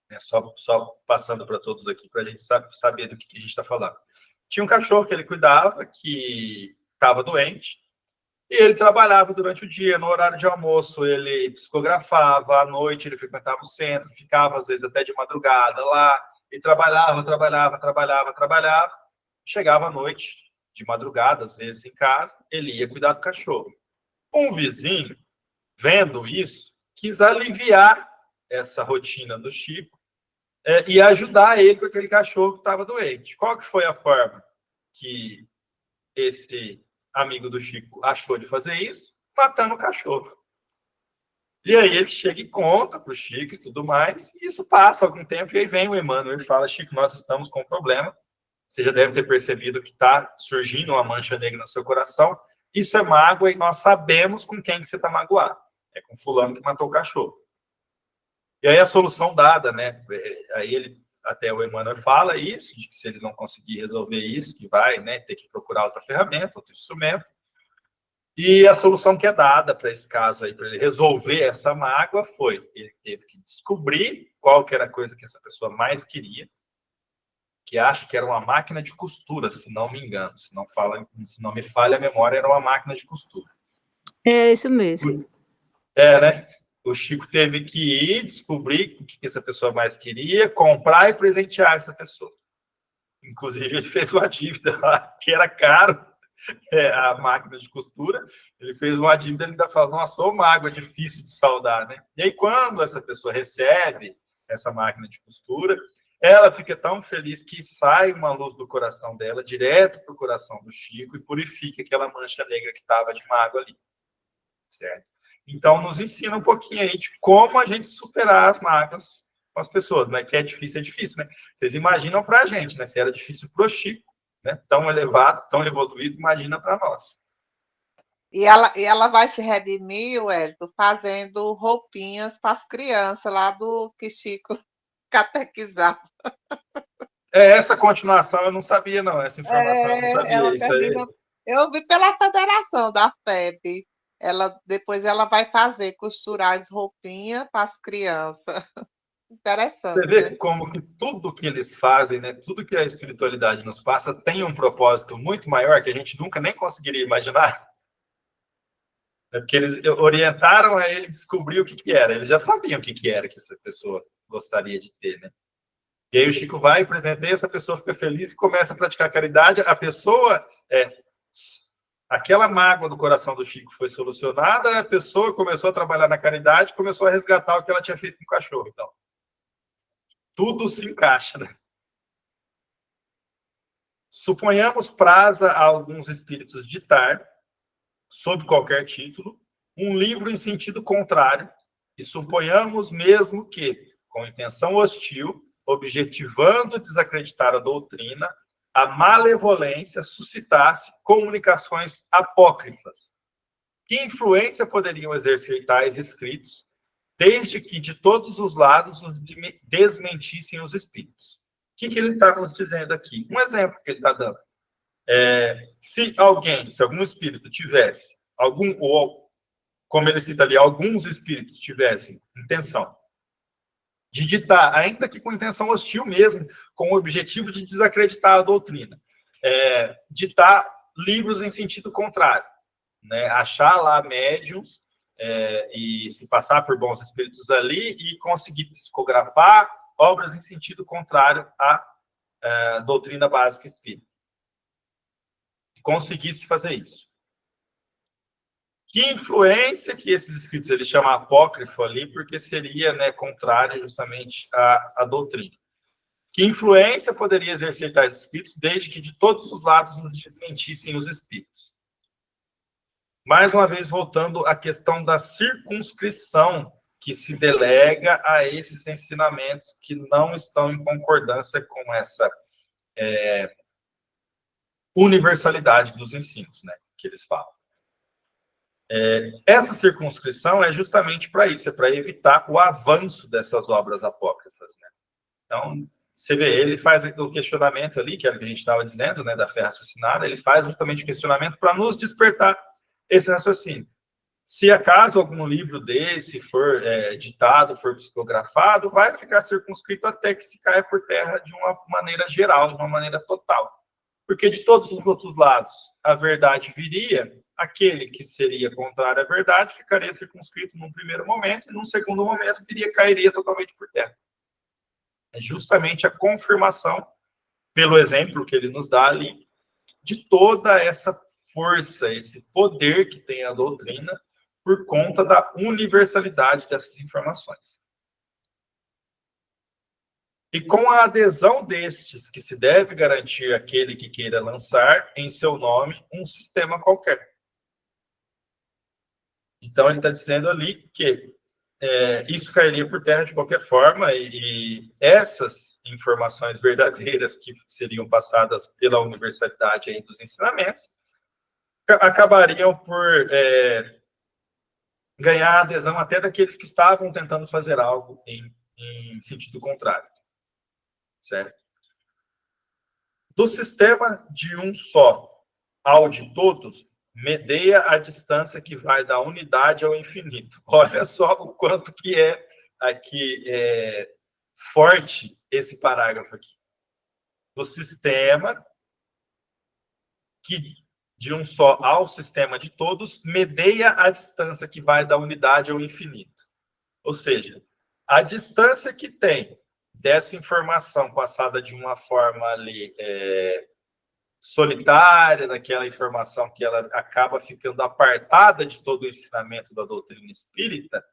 né, só passando para todos aqui, para a gente saber do que a gente está falando. Tinha um cachorro que ele cuidava, que estava doente, e ele trabalhava durante o dia, no horário de almoço, ele psicografava, à noite ele frequentava o centro, ficava às vezes até de madrugada lá, e trabalhava. Chegava à noite, de madrugada, às vezes em casa, ele ia cuidar do cachorro. Um vizinho, vendo isso, quis aliviar essa rotina do Chico e ajudar ele com aquele cachorro que estava doente. Qual que foi a forma que esse amigo do Chico achou de fazer isso? Matando o cachorro. E aí ele chega e conta para o Chico e tudo mais, e isso passa algum tempo, e aí vem o Emmanuel e fala: Chico, nós estamos com um problema, você já deve ter percebido que está surgindo uma mancha negra no seu coração, isso é mágoa e nós sabemos com quem que você está magoado, é com fulano que matou o cachorro. E aí a solução dada, né, aí ele, até o Emmanuel fala isso, de que se ele não conseguir resolver isso, que vai, né, ter que procurar outra ferramenta, outro instrumento. E a solução que é dada para esse caso aí, para ele resolver essa mágoa, foi: ele teve que descobrir qual que era a coisa que essa pessoa mais queria, que acho que era uma máquina de costura, se não me engano, se não me falha a memória, era uma máquina de costura. É isso mesmo. Né? O Chico teve que ir descobrir o que essa pessoa mais queria, comprar e presentear essa pessoa. Inclusive, ele fez uma dívida lá, que era caro, a máquina de costura. Ele fez uma dívida, ele ainda fala: nossa, uma água difícil de saldar, né? E aí, quando essa pessoa recebe essa máquina de costura, ela fica tão feliz que sai uma luz do coração dela, direto para o coração do Chico, e purifica aquela mancha negra que estava de mágoa ali. Certo? Então, nos ensina um pouquinho aí de como a gente superar as mágoas com as pessoas, né? Que é difícil, né? Vocês imaginam para a gente, né? Se era difícil para o Chico, né? Tão elevado, tão evoluído, imagina para nós. E ela vai se redimir, Wellington, fazendo roupinhas para as crianças lá do que Chico catequizava. Essa continuação eu não sabia, não. Essa informação eu não sabia. Isso termina, aí. eu vi pela Federação da FEB. Depois ela vai fazer, costurar as roupinhas para as crianças. Interessante. Você vê, né? como que tudo que eles fazem, né? Tudo que a espiritualidade nos passa tem um propósito muito maior que a gente nunca nem conseguiria imaginar. Porque eles orientaram a ele descobrir o que era. Eles já sabiam o que era que essa pessoa gostaria de ter, né? E aí o Chico vai, presenteia, essa pessoa fica feliz e começa a praticar caridade. A pessoa, aquela mágoa do coração do Chico foi solucionada, a pessoa começou a trabalhar na caridade, começou a resgatar o que ela tinha feito com o cachorro. Então, tudo se encaixa, né? Suponhamos praza a alguns espíritos ditar, sob qualquer título, um livro em sentido contrário, e suponhamos mesmo que, com intenção hostil, objetivando desacreditar a doutrina, a malevolência suscitasse comunicações apócrifas. Que influência poderiam exercer tais escritos, desde que de todos os lados os desmentissem os espíritos? O que ele está nos dizendo aqui? Um exemplo que ele está dando. Se algum espírito tivesse, ou como ele cita ali, alguns espíritos tivessem intenção de ditar, ainda que com intenção hostil mesmo, com o objetivo de desacreditar a doutrina, ditar livros em sentido contrário, né? Achar lá médiums e se passar por bons espíritos ali e conseguir psicografar obras em sentido contrário à doutrina básica espírita. E conseguisse fazer isso. Que influência que esses escritos eles chamam apócrifo ali, porque seria, né, contrário justamente à doutrina. Que influência poderia exercer tais escritos, desde que de todos os lados nos desmentissem os espíritos? Mais uma vez, voltando à questão da circunscrição que se delega a esses ensinamentos que não estão em concordância com essa universalidade dos ensinos, né, que eles falam. Essa circunscrição é justamente para isso, é para evitar o avanço dessas obras apócrifas, né? Então, você vê, ele faz o questionamento ali, que era o que a gente estava dizendo, né, da fé raciocinada, ele faz justamente o questionamento para nos despertar esse raciocínio. Se acaso algum livro desse for ditado, for psicografado, vai ficar circunscrito até que se caia por terra de uma maneira geral, de uma maneira total. Porque de todos os outros lados, a verdade viria, aquele que seria contrário à verdade ficaria circunscrito num primeiro momento, e num segundo momento cairia totalmente por terra. É justamente a confirmação, pelo exemplo que ele nos dá ali, de toda essa força, esse poder que tem a doutrina, por conta da universalidade dessas informações. E com a adesão destes, que se deve garantir aquele que queira lançar em seu nome um sistema qualquer. Então, ele está dizendo ali que isso cairia por terra de qualquer forma, e essas informações verdadeiras que seriam passadas pela universalidade aí dos ensinamentos acabariam por ganhar a adesão até daqueles que estavam tentando fazer algo em sentido contrário. Certo? Do sistema de um só ao de todos, medeia a distância que vai da unidade ao infinito. Olha só o quanto que é aqui forte esse parágrafo aqui. Do sistema que de um só ao sistema de todos, medeia a distância que vai da unidade ao infinito. Ou seja, a distância que tem dessa informação passada de uma forma ali solitária, daquela informação que ela acaba ficando apartada de todo o ensinamento da doutrina espírita,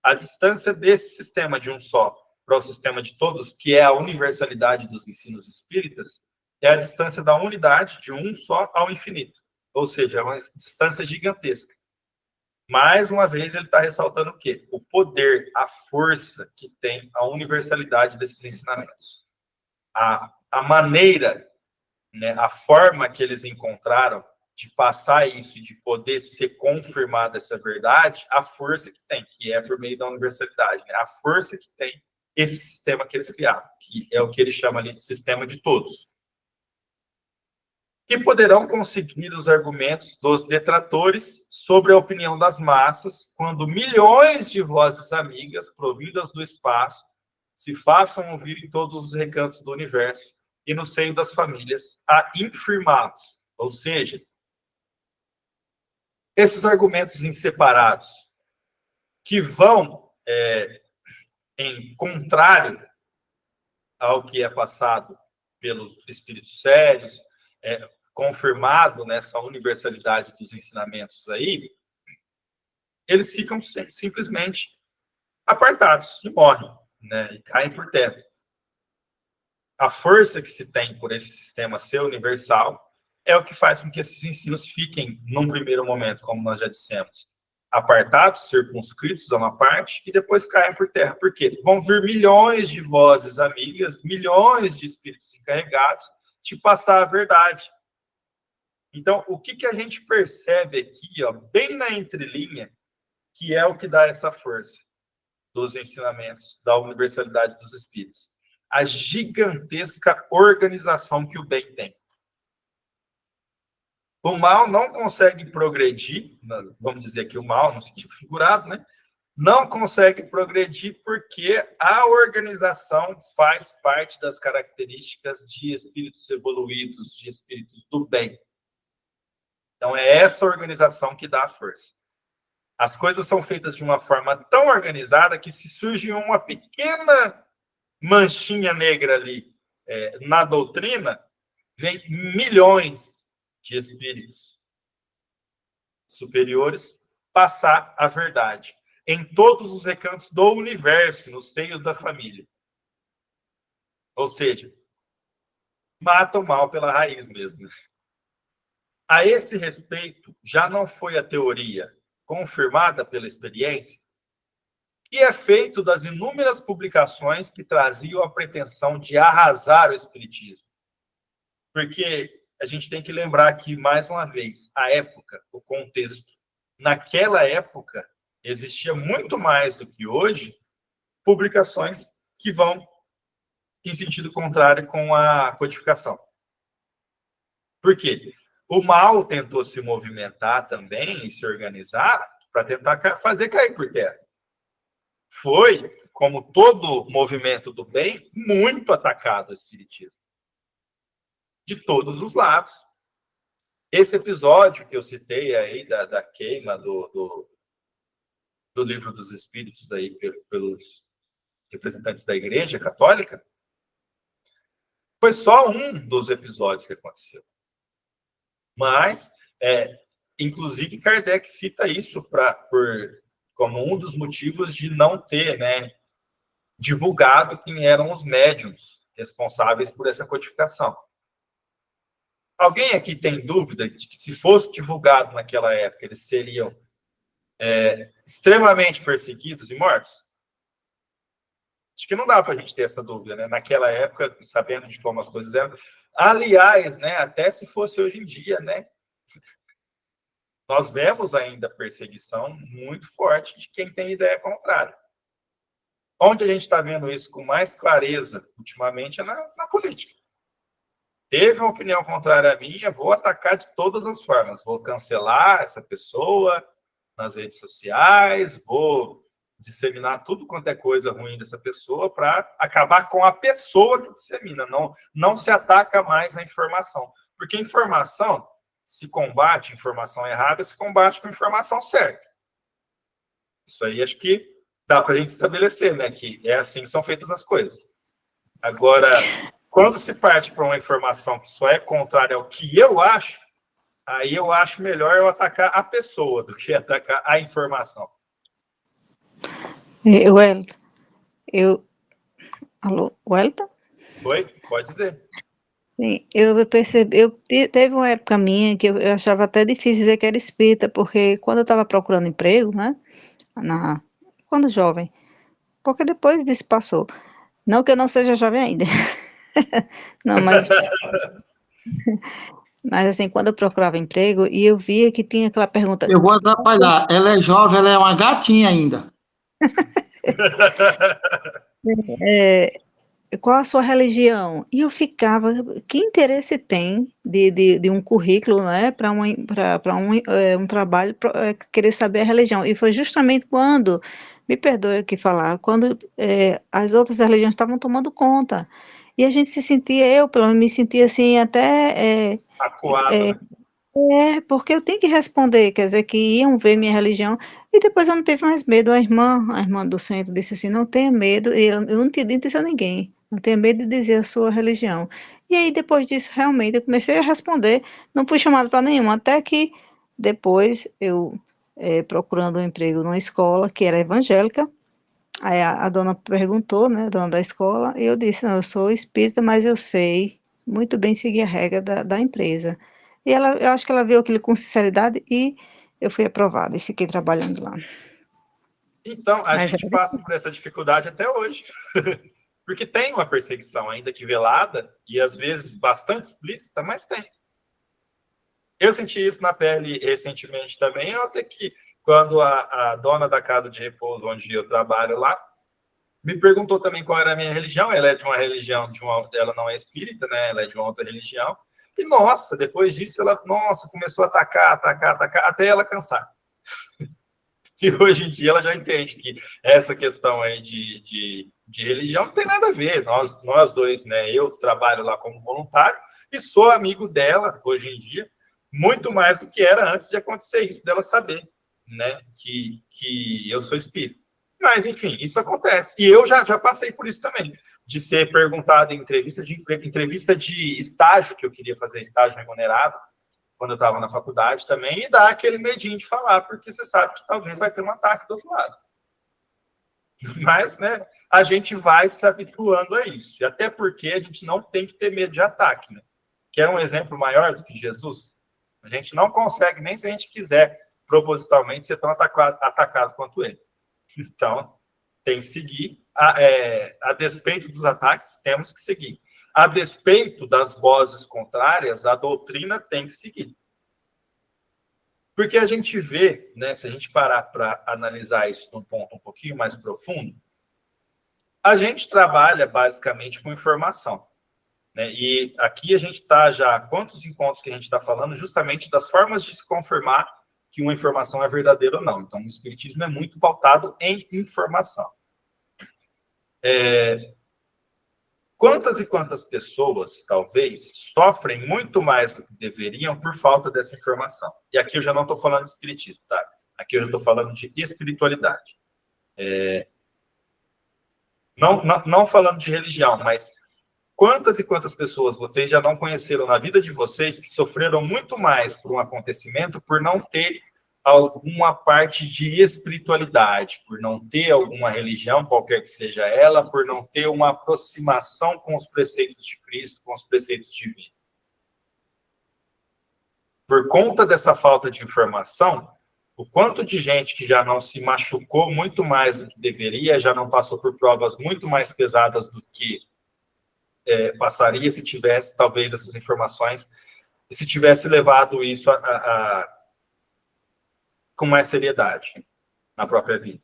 a distância desse sistema de um só para o sistema de todos, que é a universalidade dos ensinos espíritas, é a distância da unidade de um só ao infinito. Ou seja, é uma distância gigantesca. Mais uma vez, ele está ressaltando o quê? O poder, a força que tem a universalidade desses ensinamentos. A maneira, né, a forma que eles encontraram de passar isso e de poder ser confirmada essa verdade, a força que tem, que é por meio da universalidade, né? A força que tem esse sistema que eles criaram, que é o que ele chama ali de sistema de todos. Que poderão conseguir os argumentos dos detratores sobre a opinião das massas, quando milhões de vozes amigas, provindas do espaço, se façam ouvir em todos os recantos do universo e no seio das famílias, a infirmados. Ou seja, esses argumentos inseparados, que vão em contrário ao que é passado pelos espíritos sérios, confirmado nessa universalidade dos ensinamentos aí, eles ficam simplesmente apartados e morrem, né, e caem por terra. A força que se tem por esse sistema ser universal é o que faz com que esses ensinos fiquem, num primeiro momento, como nós já dissemos, apartados, circunscritos a uma parte, e depois caem por terra. Por quê? Vão vir milhões de vozes amigas, milhões de espíritos encarregados de passar a verdade. Então, o que a gente percebe aqui, ó, bem na entrelinha, que é o que dá essa força dos ensinamentos da universalidade dos espíritos? A gigantesca organização que o bem tem. O mal não consegue progredir, vamos dizer aqui o mal no sentido figurado, né? Não consegue progredir porque a organização faz parte das características de espíritos evoluídos, de espíritos do bem. Então, é essa organização que dá a força. As coisas são feitas de uma forma tão organizada que se surge uma pequena manchinha negra ali na doutrina, vem milhões de espíritos superiores passar a verdade em todos os recantos do universo, nos seios da família. Ou seja, mata o mal pela raiz mesmo. A esse respeito, já não foi a teoria confirmada pela experiência, que é feito das inúmeras publicações que traziam a pretensão de arrasar o espiritismo. Porque a gente tem que lembrar que, mais uma vez, a época, o contexto, naquela época, existia muito mais do que hoje publicações que vão em sentido contrário com a codificação. Por quê? O mal tentou se movimentar também e se organizar para tentar fazer cair por terra. Foi, como todo movimento do bem, muito atacado o espiritismo. De todos os lados. Esse episódio que eu citei aí da queima do Livro dos Espíritos aí pelos representantes da Igreja Católica foi só um dos episódios que aconteceu. Mas, inclusive, Kardec cita isso como um dos motivos de não ter, né, divulgado quem eram os médiuns responsáveis por essa codificação. Alguém aqui tem dúvida de que, se fosse divulgado naquela época, eles seriam extremamente perseguidos e mortos? Acho que não dá para a gente ter essa dúvida, né? Naquela época, sabendo de como as coisas eram. Aliás, né, até se fosse hoje em dia, né, nós vemos ainda perseguição muito forte de quem tem ideia contrária. Onde a gente está vendo isso com mais clareza ultimamente é na política. Teve uma opinião contrária à minha, vou atacar de todas as formas. Vou cancelar essa pessoa nas redes sociais, vou disseminar tudo quanto é coisa ruim dessa pessoa para acabar com a pessoa que dissemina. Não se ataca mais a informação. Porque informação, se combate informação errada, se combate com informação certa. Isso aí acho que dá para a gente estabelecer, né? Que é assim que são feitas as coisas. Agora, quando se parte para uma informação que só é contrária ao que eu acho, aí eu acho melhor eu atacar a pessoa do que atacar a informação. Wellington, Alô, Wellington? Oi? Pode dizer. Sim, eu percebi, teve uma época minha que eu achava até difícil dizer que era espírita, porque quando eu estava procurando emprego, né, quando jovem, porque depois disso passou. Não que eu não seja jovem ainda. Não, mas assim, quando eu procurava emprego e eu via que tinha aquela pergunta. Eu vou atrapalhar. Ela é jovem, ela é uma gatinha ainda. Qual a sua religião? E eu ficava, que interesse tem de um currículo, né, para um trabalho, querer saber a religião? E foi justamente quando, me perdoe aqui falar, quando as outras religiões estavam tomando conta. E a gente se sentia, eu pelo menos me sentia assim, até Acuado, né? Porque eu tenho que responder, quer dizer, que iam ver minha religião, e depois eu não tive mais medo. A irmã do centro disse assim, não tenha medo, e eu não tinha dito isso a ninguém, não tenha medo de dizer a sua religião. E aí, depois disso, realmente, eu comecei a responder, não fui chamada para nenhuma, até que depois eu, procurando um emprego numa escola, que era evangélica, aí a dona perguntou, né, a dona da escola, e eu disse, não, eu sou espírita, mas eu sei muito bem seguir a regra da empresa. E eu acho que ela viu aquilo com sinceridade e eu fui aprovada e fiquei trabalhando lá. Então, a gente passa por essa dificuldade até hoje. Porque tem uma perseguição, ainda que velada, e às vezes bastante explícita, mas tem. Eu senti isso na pele recentemente também, até que quando a dona da casa de repouso onde eu trabalho lá, me perguntou também qual era a minha religião. Ela é de uma religião, ela não é espírita, né? Ela é de uma outra religião. E, nossa, depois disso, ela começou a atacar, até ela cansar. E hoje em dia ela já entende que essa questão aí de religião não tem nada a ver. Nós dois, né? Eu trabalho lá como voluntário e sou amigo dela, hoje em dia, muito mais do que era antes de acontecer isso, dela saber, né? Que eu sou espírita. Mas, enfim, isso acontece. E eu já passei por isso também, de ser perguntado em entrevista de estágio, que eu queria fazer estágio remunerado, quando eu estava na faculdade também, e dar aquele medinho de falar, porque você sabe que talvez vai ter um ataque do outro lado. Mas, né, a gente vai se habituando a isso. E até porque a gente não tem que ter medo de ataque, né? Quer um exemplo maior do que Jesus? A gente não consegue, nem se a gente quiser, propositalmente, ser tão atacado quanto ele. Então, tem que seguir. A despeito dos ataques, temos que seguir. A despeito das vozes contrárias, a doutrina tem que seguir. Porque a gente vê, né, se a gente parar para analisar isso num ponto um pouquinho mais profundo, a gente trabalha basicamente com informação, né? E aqui a gente está já, quantos encontros que a gente está falando, justamente das formas de se confirmar que uma informação é verdadeira ou não. Então, o espiritismo é muito pautado em informação. Quantas e quantas pessoas, talvez, sofrem muito mais do que deveriam por falta dessa informação? E aqui eu já não estou falando de espiritismo, tá? Aqui eu já estou falando de espiritualidade. Não falando de religião, mas quantas e quantas pessoas vocês já não conheceram na vida de vocês que sofreram muito mais por um acontecimento por não ter alguma parte de espiritualidade, por não ter alguma religião, qualquer que seja ela, por não ter uma aproximação com os preceitos de Cristo, com os preceitos divinos. Por conta dessa falta de informação, o quanto de gente que já não se machucou muito mais do que deveria, já não passou por provas muito mais pesadas do que passaria se tivesse, talvez, essas informações, se tivesse levado isso com mais seriedade na própria vida.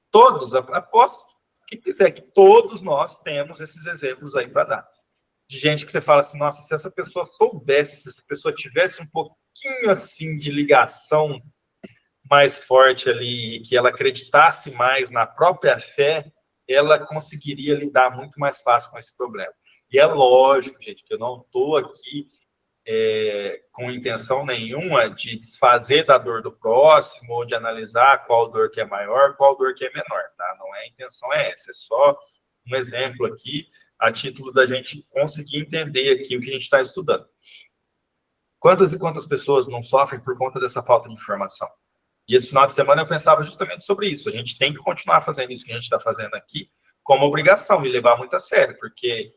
Todos, aposto que quiser, que todos nós temos esses exemplos aí para dar. De gente que você fala assim, nossa, se essa pessoa soubesse, se essa pessoa tivesse um pouquinho assim de ligação mais forte ali, que ela acreditasse mais na própria fé, ela conseguiria lidar muito mais fácil com esse problema. E é lógico, gente, que eu não estou aqui com intenção nenhuma de desfazer da dor do próximo ou de analisar qual dor que é maior, qual dor que é menor, tá? Não é a intenção essa, é só um exemplo aqui, a título da gente conseguir entender aqui o que a gente está estudando. Quantas e quantas pessoas não sofrem por conta dessa falta de informação? E esse final de semana eu pensava justamente sobre isso. A gente tem que continuar fazendo isso que a gente está fazendo aqui como obrigação e levar muito a sério, porque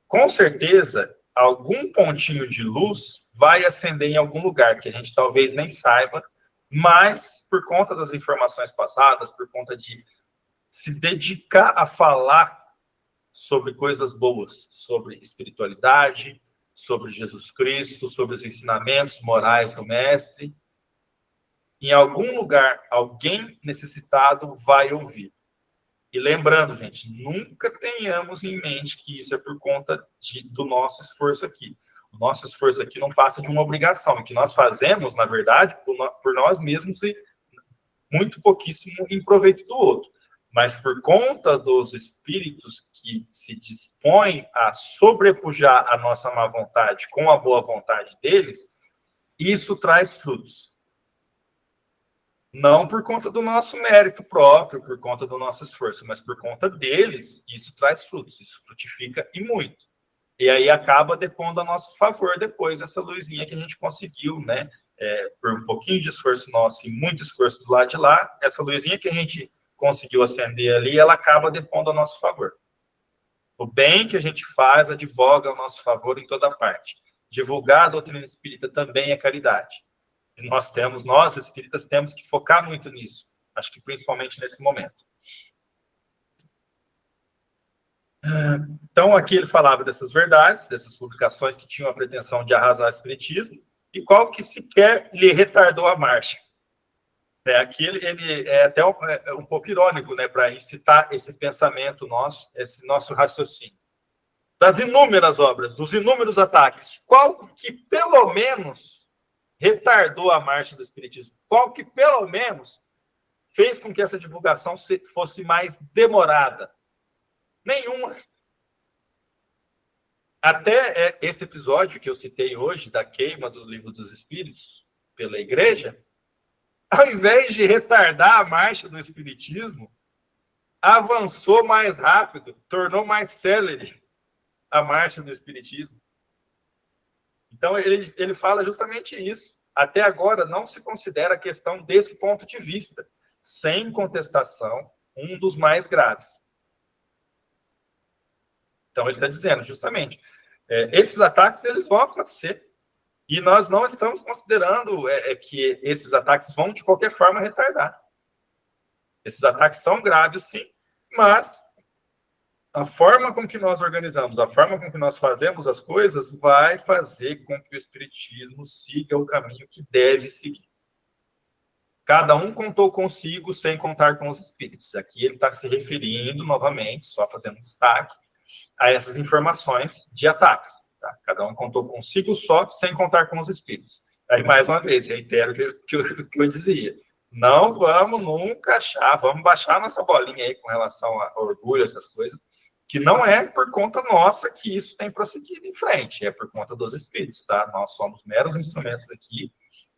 com certeza algum pontinho de luz vai acender em algum lugar que a gente talvez nem saiba, mas por conta das informações passadas, por conta de se dedicar a falar sobre coisas boas, sobre espiritualidade, sobre Jesus Cristo, sobre os ensinamentos morais do Mestre, em algum lugar, alguém necessitado vai ouvir. E lembrando, gente, nunca tenhamos em mente que isso é por conta do nosso esforço aqui. O nosso esforço aqui não passa de uma obrigação. O que nós fazemos, na verdade, por nós mesmos e muito pouquíssimo em proveito do outro. Mas por conta dos espíritos que se dispõem a sobrepujar a nossa má vontade com a boa vontade deles, isso traz frutos. Não por conta do nosso mérito próprio, por conta do nosso esforço, mas por conta deles, isso traz frutos, isso frutifica e muito. E aí acaba depondo a nosso favor depois essa luzinha que a gente conseguiu, né? Por um pouquinho de esforço nosso e muito esforço do lado de lá, essa luzinha que a gente conseguiu acender ali, ela acaba depondo a nosso favor. O bem que a gente faz advoga ao nosso favor em toda parte. Divulgar a doutrina espírita também é caridade. E nós espíritas, temos que focar muito nisso. Acho que principalmente nesse momento. Então, aqui ele falava dessas verdades, dessas publicações que tinham a pretensão de arrasar o espiritismo, e qual que sequer lhe retardou a marcha. Aqui ele é até um pouco irônico, né, para incitar esse pensamento nosso, esse nosso raciocínio. Das inúmeras obras, dos inúmeros ataques, qual que pelo menos retardou a marcha do espiritismo? Qual que pelo menos fez com que essa divulgação fosse mais demorada? Nenhuma. Até esse episódio que eu citei hoje, da queima do Livro dos Espíritos pela igreja, ao invés de retardar a marcha do espiritismo, avançou mais rápido, tornou mais célere a marcha do espiritismo. Então, ele fala justamente isso. Até agora, não se considera a questão desse ponto de vista. Sem contestação, um dos mais graves. Então, ele está dizendo, justamente, esses ataques, eles vão acontecer. E nós não estamos considerando que esses ataques vão, de qualquer forma, retardar. Esses ataques são graves, sim, mas a forma com que nós organizamos, a forma com que nós fazemos as coisas vai fazer com que o Espiritismo siga o caminho que deve seguir. Cada um contou consigo sem contar com os espíritos. Aqui ele está se referindo novamente, só fazendo destaque, a essas informações de ataques. Tá? Cada um contou consigo só sem contar com os espíritos. Aí, mais uma vez, reitero o que eu dizia. Não vamos nunca achar, vamos baixar nossa bolinha aí com relação a orgulho, essas coisas, que não é por conta nossa que isso tem prosseguido em frente, é por conta dos espíritos, tá? Nós somos meros instrumentos aqui,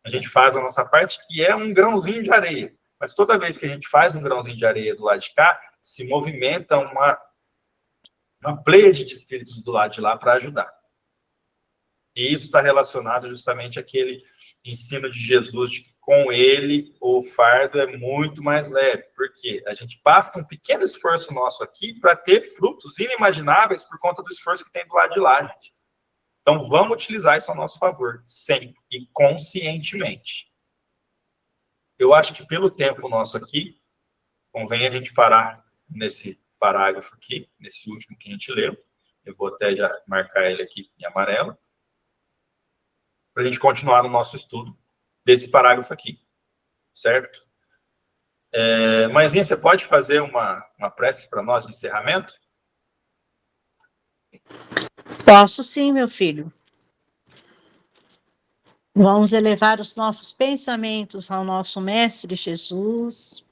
a gente faz a nossa parte, que é um grãozinho de areia. Mas toda vez que a gente faz um grãozinho de areia do lado de cá, se movimenta uma pleiade de espíritos do lado de lá para ajudar. E isso está relacionado justamente àquele ensino de Jesus, de que com ele o fardo é muito mais leve. Porque a gente basta um pequeno esforço nosso aqui para ter frutos inimagináveis por conta do esforço que tem do lado de lá, gente. Então, vamos utilizar isso a nosso favor, sempre e conscientemente. Eu acho que pelo tempo nosso aqui, convém a gente parar nesse parágrafo aqui, nesse último que a gente leu. Eu vou até já marcar ele aqui em amarelo, para a gente continuar no nosso estudo desse parágrafo aqui, certo? Mãezinha, você pode fazer uma prece para nós de encerramento? Posso sim, meu filho. Vamos elevar os nossos pensamentos ao nosso Mestre Jesus,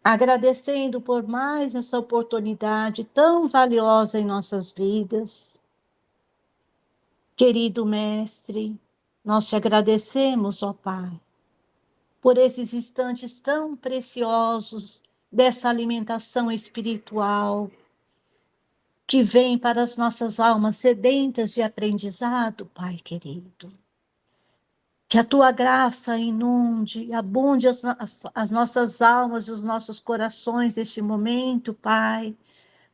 agradecendo por mais essa oportunidade tão valiosa em nossas vidas. Querido Mestre, nós te agradecemos, ó Pai, por esses instantes tão preciosos dessa alimentação espiritual que vem para as nossas almas sedentas de aprendizado, Pai querido. Que a tua graça inunde, abunde as nossas almas e os nossos corações neste momento, Pai,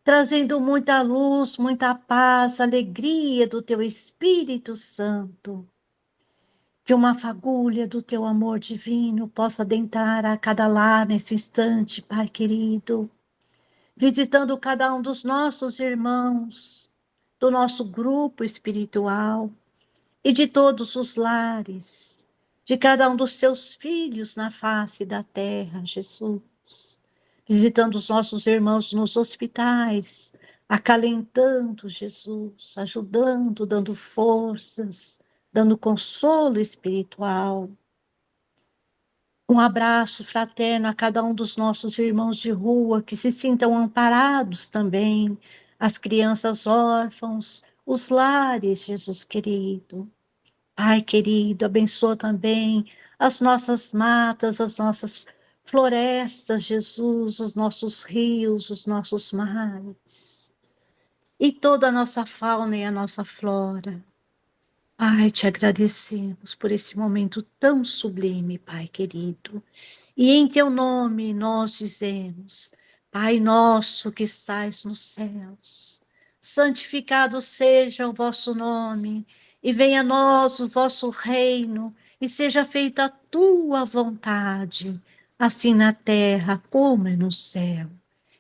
trazendo muita luz, muita paz, alegria do teu Espírito Santo. Que uma fagulha do teu amor divino possa adentrar a cada lar nesse instante, Pai querido, visitando cada um dos nossos irmãos, do nosso grupo espiritual e de todos os lares, de cada um dos teus filhos na face da terra, Jesus. Visitando os nossos irmãos nos hospitais, acalentando, Jesus, ajudando, dando forças, dando consolo espiritual. Um abraço fraterno a cada um dos nossos irmãos de rua, que se sintam amparados também, as crianças órfãos, os lares, Jesus querido. Pai querido, abençoa também as nossas matas, as nossas florestas, Jesus, os nossos rios, os nossos mares, e toda a nossa fauna e a nossa flora. Pai, te agradecemos por esse momento tão sublime, Pai querido. E em teu nome nós dizemos, Pai nosso que estais nos céus, santificado seja o vosso nome, e venha a nós o vosso reino, e seja feita a tua vontade, assim na terra como é no céu.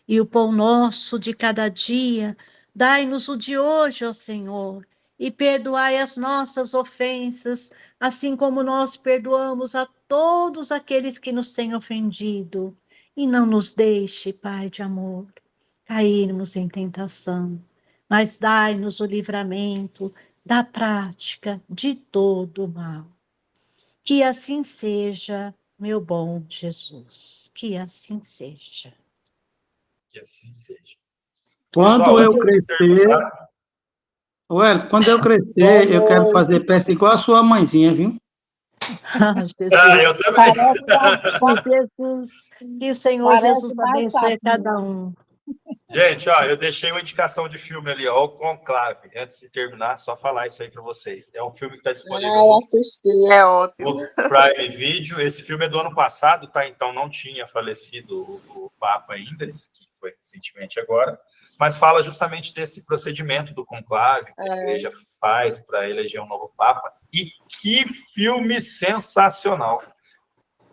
E o pão nosso de cada dia, dai-nos o de hoje, ó Senhor, e perdoai as nossas ofensas, assim como nós perdoamos a todos aqueles que nos têm ofendido. E não nos deixe, Pai de amor, cairmos em tentação, mas dai-nos o livramento da prática de todo o mal. Que assim seja, meu bom Jesus, que assim seja. Que assim seja. Quando eu crescer, eu quero fazer prece igual a sua mãezinha, viu? Jesus. Eu também. Jesus, que o Senhor Jesus abençoe cada um. Gente, eu deixei uma indicação de filme ali, ó, o Conclave. Antes de terminar, só falar isso aí para vocês. É um filme que está disponível eu assisti, é ótimo. no Prime Video. Esse filme é do ano passado, tá? Então não tinha falecido o Papa ainda, esse que foi recentemente agora. Mas fala justamente desse procedimento do conclave que a igreja faz para eleger um novo Papa. E que filme sensacional!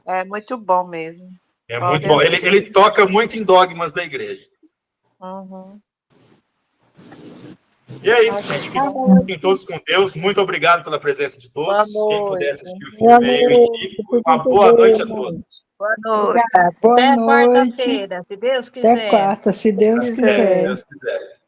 É muito bom mesmo. É muito bom. Ele toca muito em dogmas da igreja. Uhum. E é isso, gente. Fiquem todos com Deus. Muito obrigado pela presença de todos. Boa Quem noite. puder assistir o filme aí, eu indico. Uma boa noite a todos. Boa noite. Boa Até noite. quarta-feira, se Deus Até quiser. quarta, se Deus Se quiser. Deus quiser.